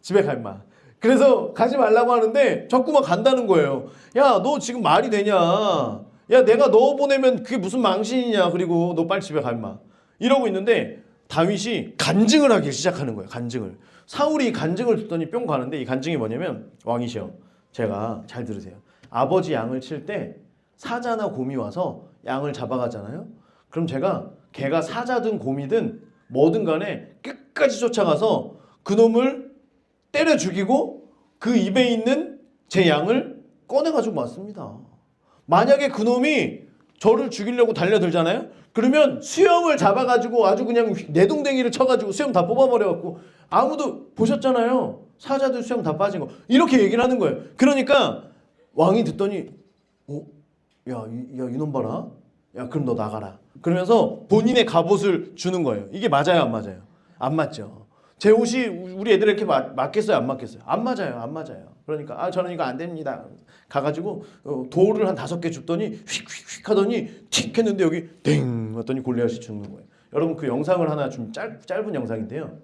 [SPEAKER 1] 집에 가 임마. 그래서 가지 말라고 하는데 자꾸만 간다는 거예요. 야, 너 지금 말이 되냐? 야, 내가 너 보내면 그게 무슨 망신이냐? 그리고 너 빨리 집에 가 임마. 이러고 있는데 다윗이 간증을 하기 시작하는 거예요. 간증을. 사울이 간증을 듣더니 뿅 가는데 이 간증이 뭐냐면 왕이시여, 제가 잘 들으세요. 아버지 양을 칠 때 사자나 곰이 와서 양을 잡아가잖아요. 그럼 제가 걔가 사자든 곰이든 뭐든 간에 끝까지 쫓아가서 그놈을 때려 죽이고 그 입에 있는 제 양을 꺼내가지고 왔습니다. 만약에 그놈이 저를 죽이려고 달려들잖아요. 그러면 수염을 잡아가지고 아주 그냥 내동댕이를 쳐가지고 수염 다 뽑아버려갖고 아무도 보셨잖아요. 사자들 수염 다 빠진 거. 이렇게 얘기를 하는 거예요. 그러니까 왕이 듣더니 야, 이놈 봐라. 야, 그럼 너 나가라. 그러면서 본인의 갑옷을 주는 거예요. 이게 맞아요, 안 맞아요? 안 맞죠. 제 옷이 우리 애들에게 맞겠어요, 안 맞겠어요? 안 맞아요, 안 맞아요. 그러니까 저는 이거 안 됩니다. 가가지고 돌을 한 5개 줍더니 휙휙휙 하더니 틱 했는데 여기 땡 했더니 골리앗이 죽는 거예요. 여러분 그 영상을 하나 좀 짧은 영상인데요.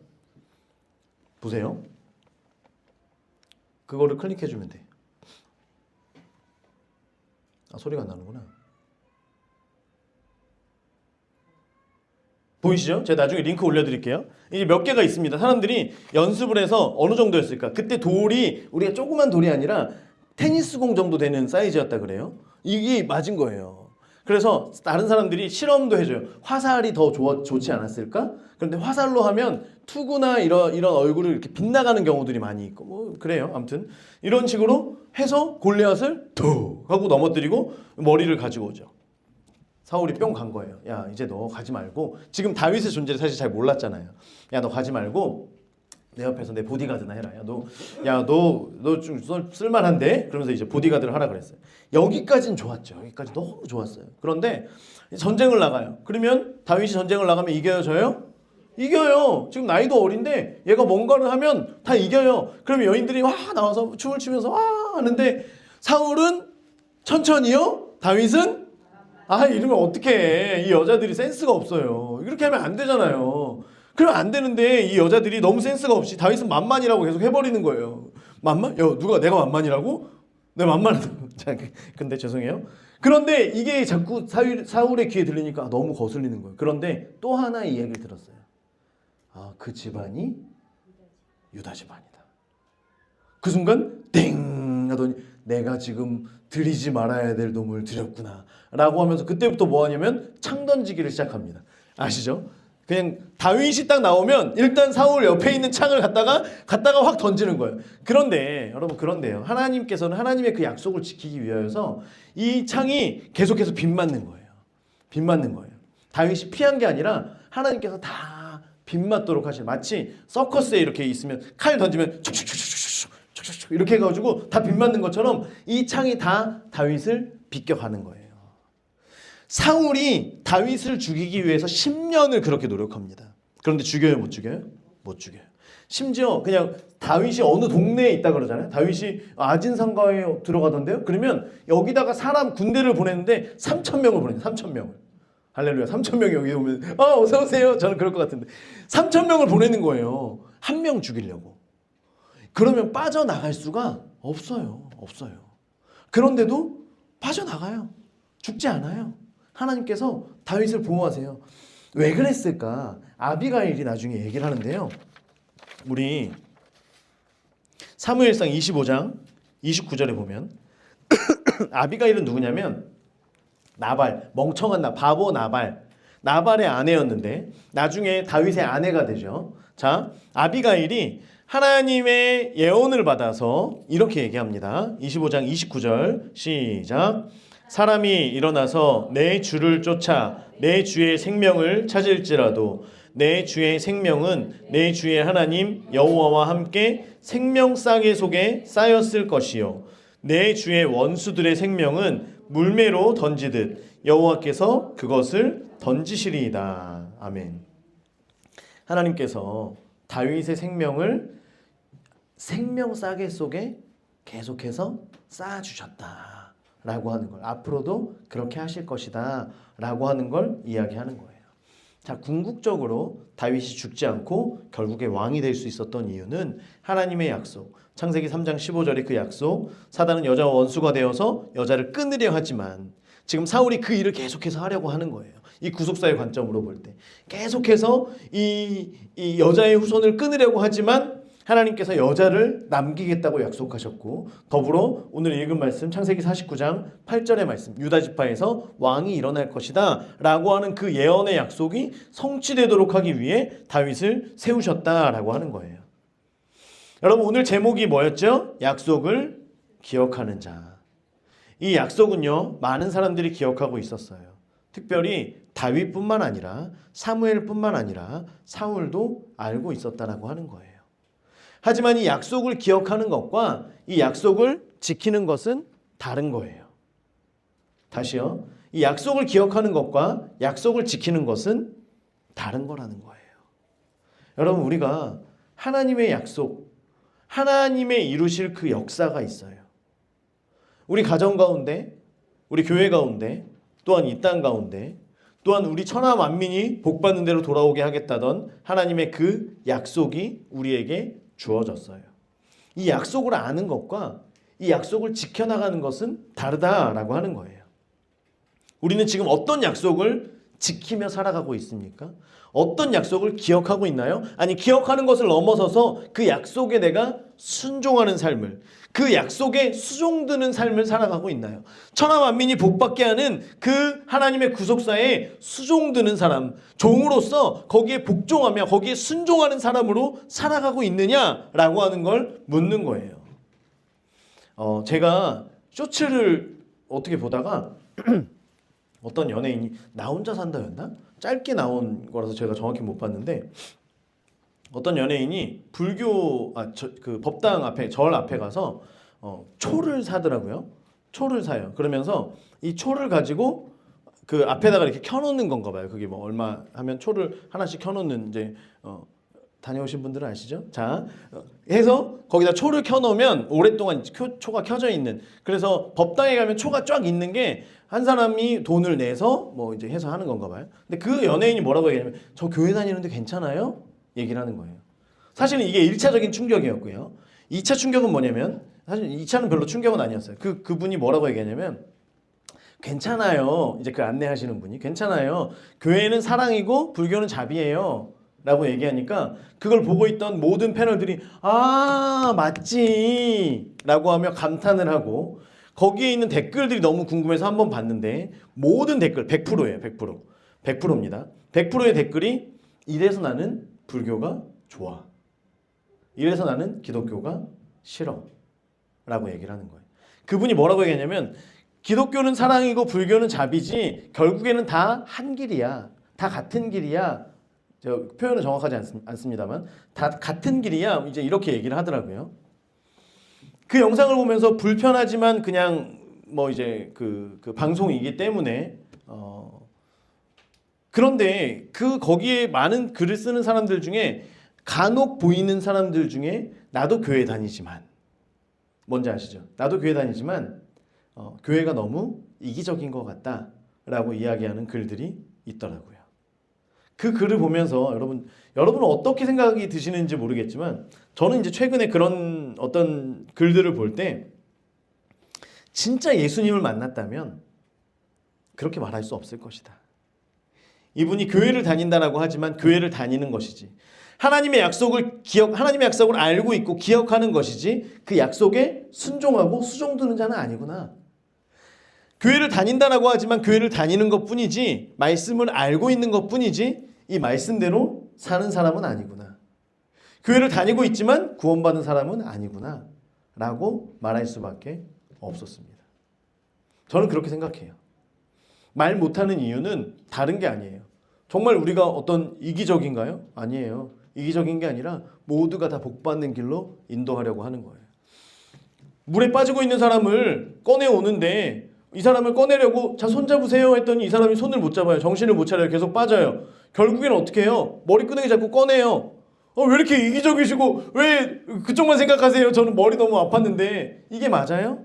[SPEAKER 1] 보세요. 그거를 클릭해주면 돼. 소리가 안 나는구나. 보이시죠? 제가 나중에 링크 올려드릴게요. 이제 몇 개가 있습니다. 사람들이 연습을 해서 어느 정도였을까? 그때 돌이 우리가 조그만 돌이 아니라 테니스공 정도 되는 사이즈였다 그래요. 이게 맞은 거예요. 그래서 다른 사람들이 실험도 해줘요. 화살이 더 좋지 않았을까? 그런데 화살로 하면 투구나 이런 얼굴을 이렇게 빗나가는 경우들이 많이 있고 뭐 그래요. 아무튼 이런 식으로 해서 골리앗을 툭 하고 넘어뜨리고 머리를 가지고 오죠. 사울이 뿅 간 거예요. 야, 이제 너 가지 말고. 지금 다윗의 존재를 사실 잘 몰랐잖아요. 야, 너 가지 말고 내 옆에서 내 보디가드나 해라. 너 좀 쓸만한데? 그러면서 이제 보디가드를 하라 그랬어요. 여기까지는 좋았죠. 여기까지 너무 좋았어요. 그런데 전쟁을 나가요. 그러면 다윗이 전쟁을 나가면 이겨요, 져요? 이겨요. 지금 나이도 어린데 얘가 뭔가를 하면 다 이겨요. 그러면 여인들이 와 나와서 춤을 추면서 와 하는데 사울은 천천히요? 다윗은 이러면 어떡해. 이 여자들이 센스가 없어요. 이렇게 하면 안 되잖아요. 그러면 안 되는데 이 여자들이 너무 센스가 없이 다윗은 만만이라고 계속 해버리는 거예요. 만만? 내가 만만이라고? 내가 만만하다. 근데 죄송해요. 그런데 이게 자꾸 사울의 귀에 들리니까 너무 거슬리는 거예요. 그런데 또 하나 이야기를 들었어요. 그 집안이 유다 집안이다. 그 순간 땡 하더니 내가 지금 드리지 말아야 될 놈을 드렸구나 라고 하면서 그때부터 뭐 하냐면 창 던지기를 시작합니다. 아시죠? 그냥 다윗이 딱 나오면 일단 사울 옆에 있는 창을 갖다가 확 던지는 거예요. 그런데 여러분 그런데요. 하나님께서는 하나님의 그 약속을 지키기 위하여서 이 창이 계속해서 빗맞는 거예요. 빗맞는 거예요. 다윗이 피한 게 아니라 하나님께서 다 빗맞도록 하시는, 마치 서커스에 이렇게 있으면 칼 던지면 촉촉촉촉촉촉촉 이렇게 해가지고 다 빗맞는 것처럼 이 창이 다 다윗을 비껴가는 거예요. 사울이 다윗을 죽이기 위해서 10년을 그렇게 노력합니다. 그런데 죽여요, 못 죽여요? 못 죽여요. 심지어 그냥 다윗이 어느 동네에 있다 그러잖아요. 다윗이 아진상가에 들어가던데요. 그러면 여기다가 사람 군대를 보냈는데 3,000명을 보내요. 3,000명을. 할렐루야. 3,000명이 여기 오면 어서 오세요. 저는 그럴 것 같은데 3,000명을 보내는 거예요. 한 명 죽이려고. 그러면 빠져나갈 수가 없어요. 그런데도 빠져나가요. 죽지 않아요. 하나님께서 다윗을 보호하세요. 왜 그랬을까? 아비가일이 나중에 얘기를 하는데요. 우리 사무엘상 25장 29절에 보면 아비가일은 누구냐면 나발, 멍청한 바보 나발의 아내였는데 나중에 다윗의 아내가 되죠. 자, 아비가일이 하나님의 예언을 받아서 이렇게 얘기합니다. 25장 29절 시작. 사람이 일어나서 내 주를 쫓아 내 주의 생명을 찾을지라도 내 주의 생명은 내 주의 하나님 여호와와 함께 생명싸개 속에 쌓였을 것이요 내 주의 원수들의 생명은 물매로 던지듯 여호와께서 그것을 던지시리이다. 아멘. 하나님께서 다윗의 생명을 생명싸개 속에 계속해서 쌓아주셨다 라고 하는 걸, 앞으로도 그렇게 하실 것이다 라고 하는 걸 이야기하는 거예요. 자, 궁극적으로 다윗이 죽지 않고 결국에 왕이 될 수 있었던 이유는 하나님의 약속, 창세기 3장 15절의 그 약속, 사단은 여자와 원수가 되어서 여자를 끊으려 하지만 지금 사울이 그 일을 계속해서 하려고 하는 거예요. 이 구속사의 관점으로 볼 때 계속해서 이 여자의 후손을 끊으려고 하지만 하나님께서 여자를 남기겠다고 약속하셨고, 더불어 오늘 읽은 말씀 창세기 49장 8절의 말씀, 유다 지파에서 왕이 일어날 것이다 라고 하는 그 예언의 약속이 성취되도록 하기 위해 다윗을 세우셨다라고 하는 거예요. 여러분 오늘 제목이 뭐였죠? 약속을 기억하는 자. 이 약속은요 많은 사람들이 기억하고 있었어요. 특별히 다윗뿐만 아니라 사무엘뿐만 아니라 사울도 알고 있었다라고 하는 거예요. 하지만 이 약속을 기억하는 것과 이 약속을 지키는 것은 다른 거예요. 다시요. 이 약속을 기억하는 것과 약속을 지키는 것은 다른 거라는 거예요. 여러분, 우리가 하나님의 약속, 하나님의 이루실 그 역사가 있어요. 우리 가정 가운데, 우리 교회 가운데, 또한 이 땅 가운데, 또한 우리 천하 만민이 복받는 대로 돌아오게 하겠다던 하나님의 그 약속이 우리에게 주어졌어요. 이 약속을 아는 것과 이 약속을 지켜나가는 것은 다르다라고 하는 거예요. 우리는 지금 어떤 약속을 지키며 살아가고 있습니까? 어떤 약속을 기억하고 있나요? 아니, 기억하는 것을 넘어서서 그 약속에 내가 순종하는 삶을, 그 약속에 수종드는 삶을 살아가고 있나요? 천하 만민이 복받게 하는 그 하나님의 구속사에 수종드는 사람, 종으로서 거기에 복종하며 거기에 순종하는 사람으로 살아가고 있느냐라고 하는 걸 묻는 거예요. 제가 쇼츠를 어떻게 보다가 어떤 연예인이 나 혼자 산다였나? 짧게 나온 거라서 제가 정확히 못 봤는데, 어떤 연예인이 그 법당 앞에, 절 앞에 가서 초를 사더라고요. 초를 사요. 그러면서 이 초를 가지고 그 앞에다가 이렇게 켜놓는 건가 봐요. 그게 뭐 얼마 하면 초를 하나씩 켜놓는, 이제 다녀오신 분들은 아시죠? 자, 해서 거기다 초를 켜놓으면 오랫동안 초가 켜져 있는, 그래서 법당에 가면 초가 쫙 있는 게 한 사람이 돈을 내서 뭐 이제 해서 하는 건가 봐요. 근데 그 연예인이 뭐라고 얘기하냐면, 저 교회 다니는데 괜찮아요? 얘기를 하는 거예요. 사실은 이게 1차적인 충격이었고요. 2차 충격은 뭐냐면, 사실 2차는 별로 충격은 아니었어요. 그분이 뭐라고 얘기하냐면, 괜찮아요. 이제 그 안내하시는 분이, 괜찮아요. 교회는 사랑이고 불교는 자비예요. 라고 얘기하니까 그걸 보고 있던 모든 패널들이 아, 맞지 라고 하며 감탄을 하고, 거기에 있는 댓글들이 너무 궁금해서 한번 봤는데 모든 댓글 100%예요. 100%입니다. 100%의 댓글이 이래서 나는 불교가 좋아, 이래서 나는 기독교가 싫어 라고 얘기를 하는 거예요. 그분이 뭐라고 얘기하냐면, 기독교는 사랑이고 불교는 자비지 결국에는 다 한 길이야, 다 같은 길이야. 저 표현은 정확하지 않습니다만 다 같은 길이야, 이제 이렇게 얘기를 하더라고요. 그 영상을 보면서 불편하지만 그냥 뭐 이제 그 방송이기 때문에 그런데 거기에 많은 글을 쓰는 사람들 중에 간혹 보이는 사람들 중에 나도 교회 다니지만, 뭔지 아시죠? 나도 교회 다니지만 교회가 너무 이기적인 것 같다라고 이야기하는 글들이 있더라고요. 그 글을 보면서 여러분은 어떻게 생각이 드시는지 모르겠지만, 저는 이제 최근에 그런 어떤 글들을 볼 때 진짜 예수님을 만났다면 그렇게 말할 수 없을 것이다. 이분이 교회를 다닌다라고 하지만 교회를 다니는 것이지, 하나님의 약속을 알고 있고 기억하는 것이지, 그 약속에 순종하고 수종드는 자는 아니구나. 교회를 다닌다라고 하지만 교회를 다니는 것뿐이지, 말씀을 알고 있는 것뿐이지 이 말씀대로 사는 사람은 아니구나. 교회를 다니고 있지만 구원받은 사람은 아니구나 라고 말할 수밖에 없었습니다. 저는 그렇게 생각해요. 말 못하는 이유는 다른 게 아니에요. 정말 우리가 어떤 이기적인가요? 아니에요. 이기적인 게 아니라 모두가 다 복받는 길로 인도하려고 하는 거예요. 물에 빠지고 있는 사람을 꺼내오는데, 이 사람을 꺼내려고 자 손 잡으세요 했더니 이 사람이 손을 못 잡아요. 정신을 못 차려요. 계속 빠져요. 결국에는 어떻게 해요? 머리끄댕이 잡고 꺼내요. 왜 이렇게 이기적이시고 왜 그쪽만 생각하세요? 저는 머리 너무 아팠는데. 이게 맞아요?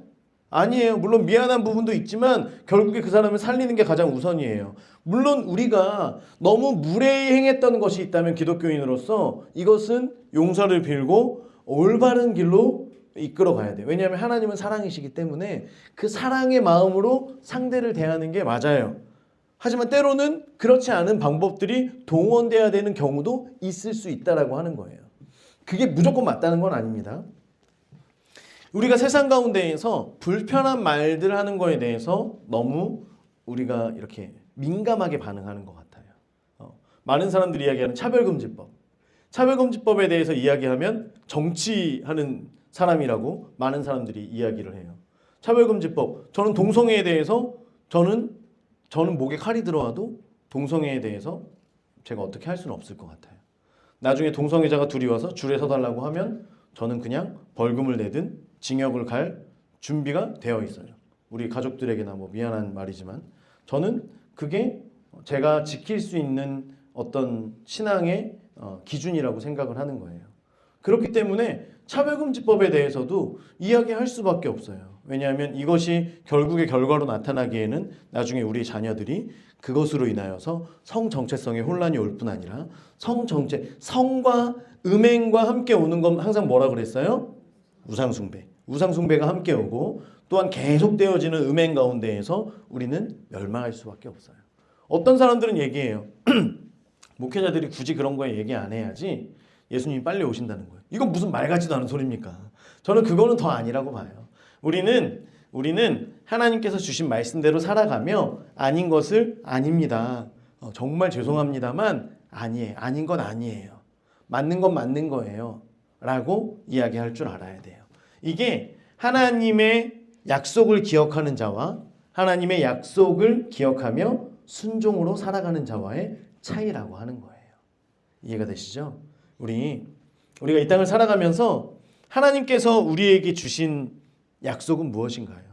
[SPEAKER 1] 아니에요. 물론 미안한 부분도 있지만 결국에 그 사람을 살리는 게 가장 우선이에요. 물론 우리가 너무 무례히 행했던 것이 있다면 기독교인으로서 이것은 용서를 빌고 올바른 길로 이끌어 가야 돼요. 왜냐하면 하나님은 사랑이시기 때문에 그 사랑의 마음으로 상대를 대하는 게 맞아요. 하지만 때로는 그렇지 않은 방법들이 동원돼야 되는 경우도 있을 수 있다라고 하는 거예요. 그게 무조건 맞다는 건 아닙니다. 우리가 세상 가운데에서 불편한 말들 하는 거에 대해서 너무 우리가 이렇게 민감하게 반응하는 것 같아요. 많은 사람들이 이야기하는 차별금지법. 차별금지법에 대해서 이야기하면 정치하는 사람이라고 많은 사람들이 이야기를 해요. 차별금지법. 저는 동성애에 대해서 저는 목에 칼이 들어와도 동성애에 대해서 제가 어떻게 할 수는 없을 것 같아요. 나중에 동성애자가 둘이 와서 줄에 서달라고 하면 저는 그냥 벌금을 내든 징역을 갈 준비가 되어 있어요. 우리 가족들에게나 뭐 미안한 말이지만 저는 그게 제가 지킬 수 있는 어떤 신앙의 기준이라고 생각을 하는 거예요. 그렇기 때문에 차별금지법에 대해서도 이야기할 수밖에 없어요. 왜냐하면 이것이 결국의 결과로 나타나기에는 나중에 우리 자녀들이 그것으로 인하여서 성 정체성에 혼란이 올 뿐 아니라 성과 음행과 함께 오는 건 항상 뭐라 그랬어요? 우상숭배. 우상숭배가 함께 오고 또한 계속되어지는 음행 가운데에서 우리는 멸망할 수밖에 없어요. 어떤 사람들은 얘기해요. 목회자들이 굳이 그런 거에 얘기 안 해야지 예수님이 빨리 오신다는 거예요. 이건 무슨 말 같지도 않은 소리입니까? 저는 그거는 더 아니라고 봐요. 우리는 하나님께서 주신 말씀대로 살아가며 아닌 것을 아닙니다. 정말 죄송합니다만 아닌 건 아니에요. 맞는 건 맞는 거예요. 라고 이야기할 줄 알아야 돼요. 이게 하나님의 약속을 기억하는 자와 하나님의 약속을 기억하며 순종으로 살아가는 자와의 차이라고 하는 거예요. 이해가 되시죠? 우리가 이 땅을 살아가면서 하나님께서 우리에게 주신 약속은 무엇인가요?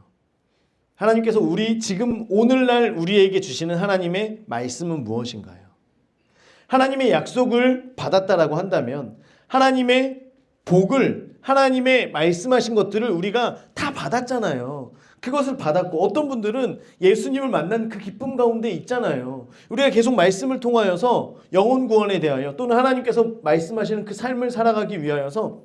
[SPEAKER 1] 하나님께서 지금 오늘날 우리에게 주시는 하나님의 말씀은 무엇인가요? 하나님의 약속을 받았다라고 한다면 하나님의 복을 하나님의 말씀하신 것들을 우리가 다 받았잖아요. 그것을 받았고 어떤 분들은 예수님을 만난 그 기쁨 가운데 있잖아요. 우리가 계속 말씀을 통하여서 영혼 구원에 대하여 또는 하나님께서 말씀하시는 그 삶을 살아가기 위하여서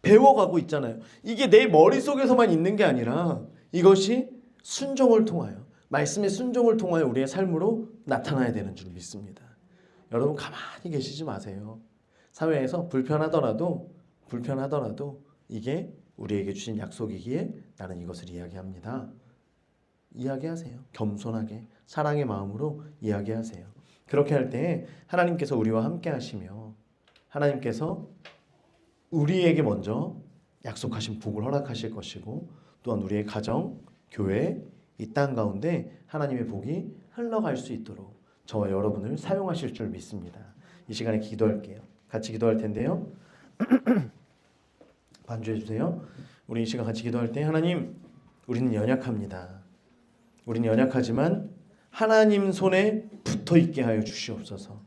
[SPEAKER 1] 배워가고 있잖아요. 이게 내 머릿속에서만 있는 게 아니라 이것이 순종을 통하여 말씀의 순종을 통하여 우리의 삶으로 나타나야 되는 줄 믿습니다. 여러분 가만히 계시지 마세요. 사회에서 불편하더라도 이게 우리에게 주신 약속이기에 나는 이것을 이야기합니다. 이야기하세요. 겸손하게 사랑의 마음으로 이야기하세요. 그렇게 할 때 하나님께서 우리와 함께 하시며 하나님께서 우리에게 먼저 약속하신 복을 허락하실 것이고 또한 우리의 가정, 교회, 이 땅 가운데 하나님의 복이 흘러갈 수 있도록 저와 여러분을 사용하실 줄 믿습니다. 이 시간에 기도할게요. 같이 기도할 텐데요. 반주해 주세요. 우리 이 시간 같이 기도할 때 하나님, 우리는 연약합니다. 우리는 연약하지만 하나님 손에 붙어 있게 하여 주시옵소서.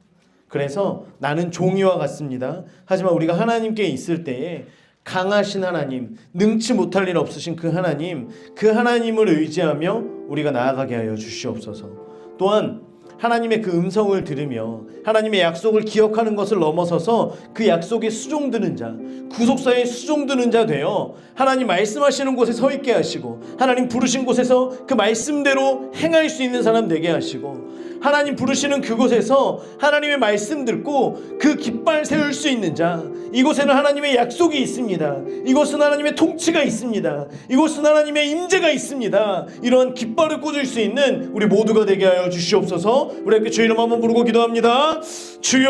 [SPEAKER 1] 그래서 나는 종이와 같습니다. 하지만 우리가 하나님께 있을 때에 강하신 하나님, 능치 못할 일 없으신 그 하나님을 의지하며 우리가 나아가게 하여 주시옵소서. 또한 하나님의 그 음성을 들으며 하나님의 약속을 기억하는 것을 넘어서서 그 약속에 수종드는 자, 구속사에 수종드는 자 되어 하나님 말씀하시는 곳에 서 있게 하시고 하나님 부르신 곳에서 그 말씀대로 행할 수 있는 사람 되게 하시고 하나님 부르시는 그곳에서 하나님의 말씀 듣고 그 깃발 세울 수 있는 자, 이곳에는 하나님의 약속이 있습니다. 이곳은 하나님의 통치가 있습니다. 이곳은 하나님의 임재가 있습니다. 이러한 깃발을 꽂을 수 있는 우리 모두가 되게 하여 주시옵소서. 우리 함께 주의 이름 한번 부르고 기도합니다. 주여